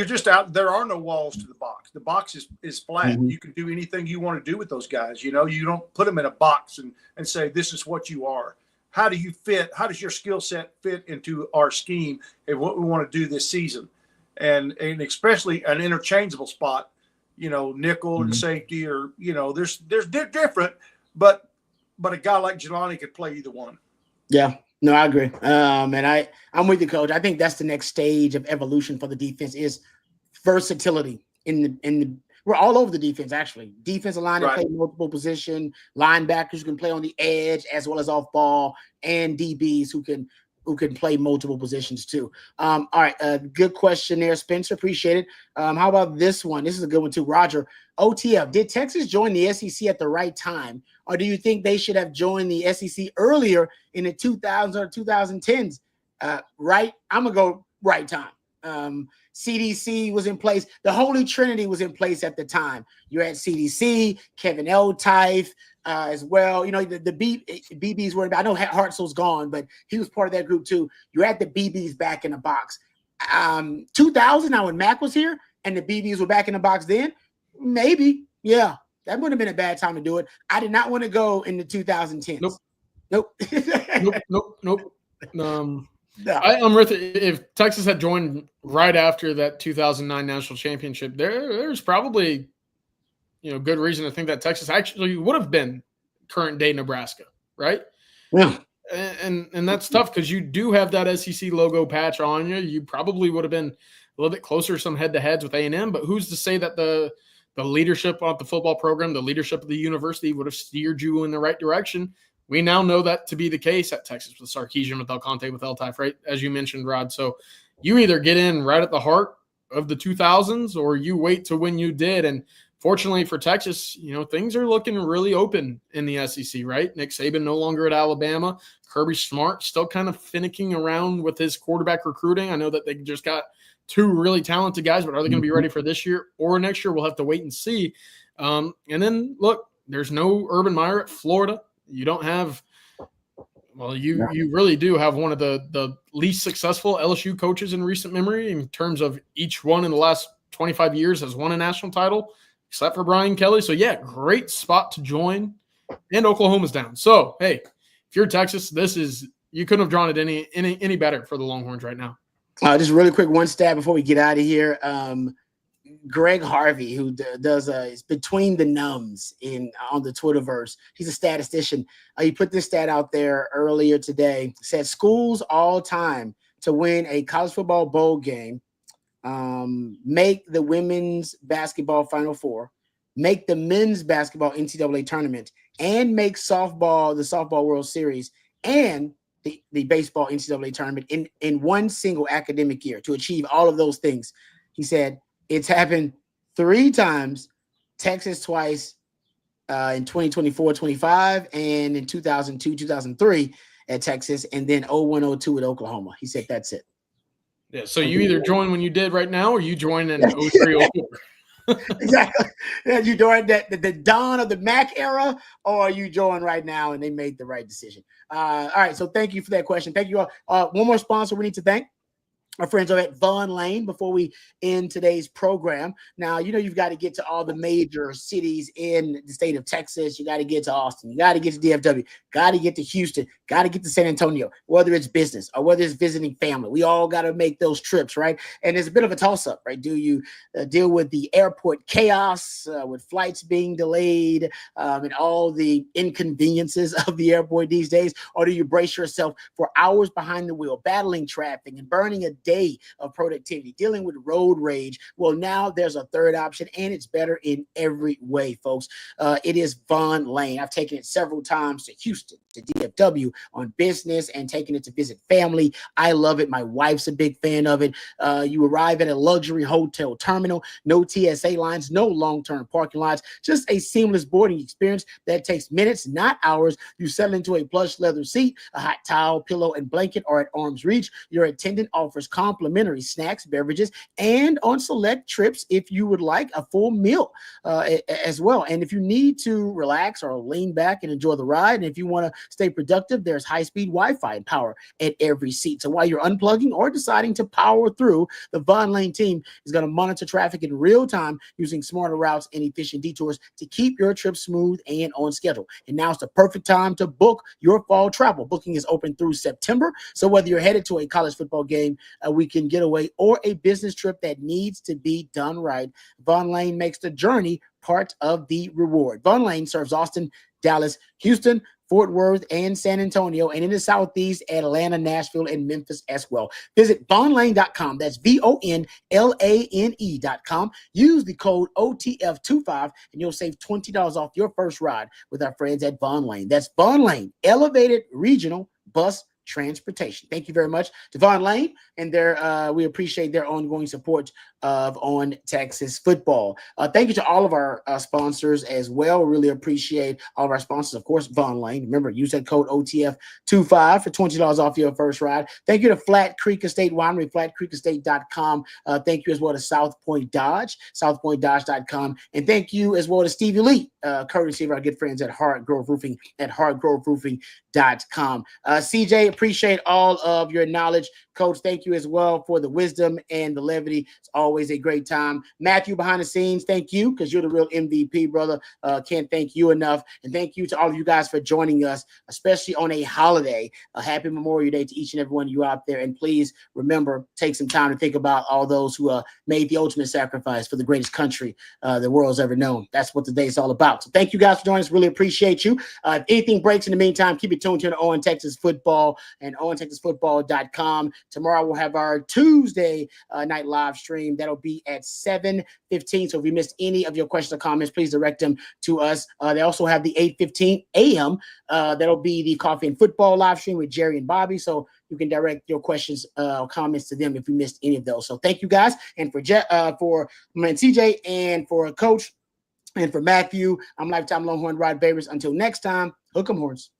just out. There are no walls to the box. The box is flat. Mm-hmm. You can do anything you want to do with those guys. You don't put them in a box and say, this is what you are. How do you fit? How does your skill set fit into our scheme and what we want to do this season? And especially an interchangeable spot, nickel and safety, or, they're different, but a guy like Jelani could play either one. Yeah. No, I agree. And I'm with you, Coach. I think that's the next stage of evolution for the defense is versatility we're all over the defense, actually. Defensive line that play multiple position, linebackers who can play on the edge as well as off ball, and DBs who can play multiple positions too. All right, good question there, Spencer. Appreciate it. How about this one? This is a good one too. Roger, OTF, did Texas join the SEC at the right time, or do you think they should have joined the SEC earlier in the 2000s or 2010s? Right, I'm gonna go right time. CDC was in place. The Holy Trinity was in place at the time. You had CDC, Kevin L. Tife as well. The BBs were. I know Hartzell's gone, but he was part of that group too. You had the BBs back in the box. 2000, now when Mac was here and the BBs were back in the box then, maybe, yeah, that would have been a bad time to do it. I did not want to go in the 2010s. Nope. I'm with it. If Texas had joined right after that 2009 national championship, there's probably good reason to think that Texas actually would have been current day Nebraska, right? Yeah. And that's tough because you do have that SEC logo patch on you. You probably would have been a little bit closer some head-to-heads with A&M, but who's to say that the leadership of the football program, the leadership of the university would have steered you in the right direction We now know that to be the case at Texas with Sarkisian, with Alconte, with Eltaff, right? As you mentioned, Rod. So you either get in right at the heart of the 2000s or you wait to when you did. And fortunately for Texas, things are looking really open in the SEC, right? Nick Saban no longer at Alabama. Kirby Smart still kind of finicking around with his quarterback recruiting. I know that they just got 2 really talented guys, but are they going to be ready for this year or next year? We'll have to wait and see. And then, look, there's no Urban Meyer at Florida. You don't have – well, you really do have one of the least successful LSU coaches in recent memory in terms of each one in the last 25 years has won a national title, except for Brian Kelly. So, yeah, great spot to join. And Oklahoma's down. So, hey, if you're Texas, you couldn't have drawn it any better for the Longhorns right now. Just really quick, one stat before we get out of here. Greg Harvey, who does is Between the Numbs on the Twitterverse. He's a statistician. He put this stat out there earlier today. Said schools all time to win a college football bowl game, make the women's basketball Final Four, make the men's basketball NCAA tournament, and make the softball World Series, and the baseball NCAA tournament in one single academic year. To achieve all of those things, he said, it's happened 3 times, Texas twice in 2024-25 and in 2002-2003 at Texas, and then 01-02 at Oklahoma. He said that's it. Yeah, so you either join when you did right now or you join in 03-04. Exactly. Yeah, you join the dawn of the Mac era, or you join right now and they made the right decision. All right, so thank you for that question. Thank you all. One more sponsor we need to thank. Our friends over at Vaughn Lane before we end today's program. Now, you've got to get to all the major cities in the state of Texas. You got to get to Austin. You got to get to DFW. Got to get to Houston. Got to get to San Antonio, whether it's business or whether it's visiting family. We all got to make those trips, right? And it's a bit of a toss-up, right? Do you deal with the airport chaos with flights being delayed and all the inconveniences of the airport these days? Or do you brace yourself for hours behind the wheel, battling traffic and burning a day of productivity, dealing with road rage? Well, now there's a third option, and it's better in every way, folks. It is Vaughn Lane. I've taken it several times to Houston, to DFW on business, and taken it to visit family. I love it. My wife's a big fan of it. You arrive at a luxury hotel terminal, no TSA lines, no long-term parking lots, just a seamless boarding experience that takes minutes, not hours. You settle into a plush leather seat, a hot towel, pillow, and blanket are at arm's reach. Your attendant offers complimentary snacks, beverages, and on select trips, if you would like, a full meal as well. And if you need to relax or lean back and enjoy the ride, and if you want to stay productive, there's high-speed Wi-Fi and power at every seat. So while you're unplugging or deciding to power through, the Vaughn Lane team is going to monitor traffic in real time using smarter routes and efficient detours to keep your trip smooth and on schedule. And now it's the perfect time to book your fall travel. Booking is open through September. So whether you're headed to a college football game, a weekend getaway, or a business trip that needs to be done right, Vaughn Lane makes the journey part of the reward. Vaughn Lane serves Austin, Dallas, Houston, Fort Worth, and San Antonio, and in the Southeast, Atlanta, Nashville, and Memphis as well. Visit VaughnLane.com. That's VONLANE.com. Use the code OTF25, and you'll save $20 off your first ride with our friends at Vaughn Lane. That's Vaughn Lane, elevated regional bus transportation. Thank you very much to Vaughn Lane, and we appreciate their ongoing support of On Texas Football. Thank you to all of our sponsors as well. Really appreciate all of our sponsors. Of course, Vaughn Lane. Remember, use that code OTF25 for $20 off your first ride. Thank you to Flat Creek Estate Winery, flatcreekestate.com. Thank you as well to South Point Dodge, southpointdodge.com. And thank you as well to Stevie Lee, courtesy of our good friends at Hard Grove Roofing at hardgroveroofing.com. CJ, appreciate all of your knowledge. Coach, thank you as well for the wisdom and the levity. It's always a great time. Matthew, behind the scenes, thank you, because you're the real MVP, brother. Can't thank you enough. And thank you to all of you guys for joining us, especially on a holiday. A happy Memorial Day to each and every one of you out there. And please remember, take some time to think about all those who made the ultimate sacrifice for the greatest country the world's ever known. That's what the day is all about. So thank you guys for joining us. Really appreciate you. If anything breaks in the meantime, keep it tuned to On Texas Football and OnTexasFootball.com. Tomorrow we'll have our Tuesday night live stream. That'll be at 7:15. So if you missed any of your questions or comments, please direct them to us. They also have the 8:15 a.m. That'll be the Coffee and Football live stream with Jerry and Bobby. So you can direct your questions or comments to them if you missed any of those. So thank you guys. And for CJ and for Coach and for Matthew, I'm Lifetime Longhorn Rod Babers. Until next time, hook 'em horns.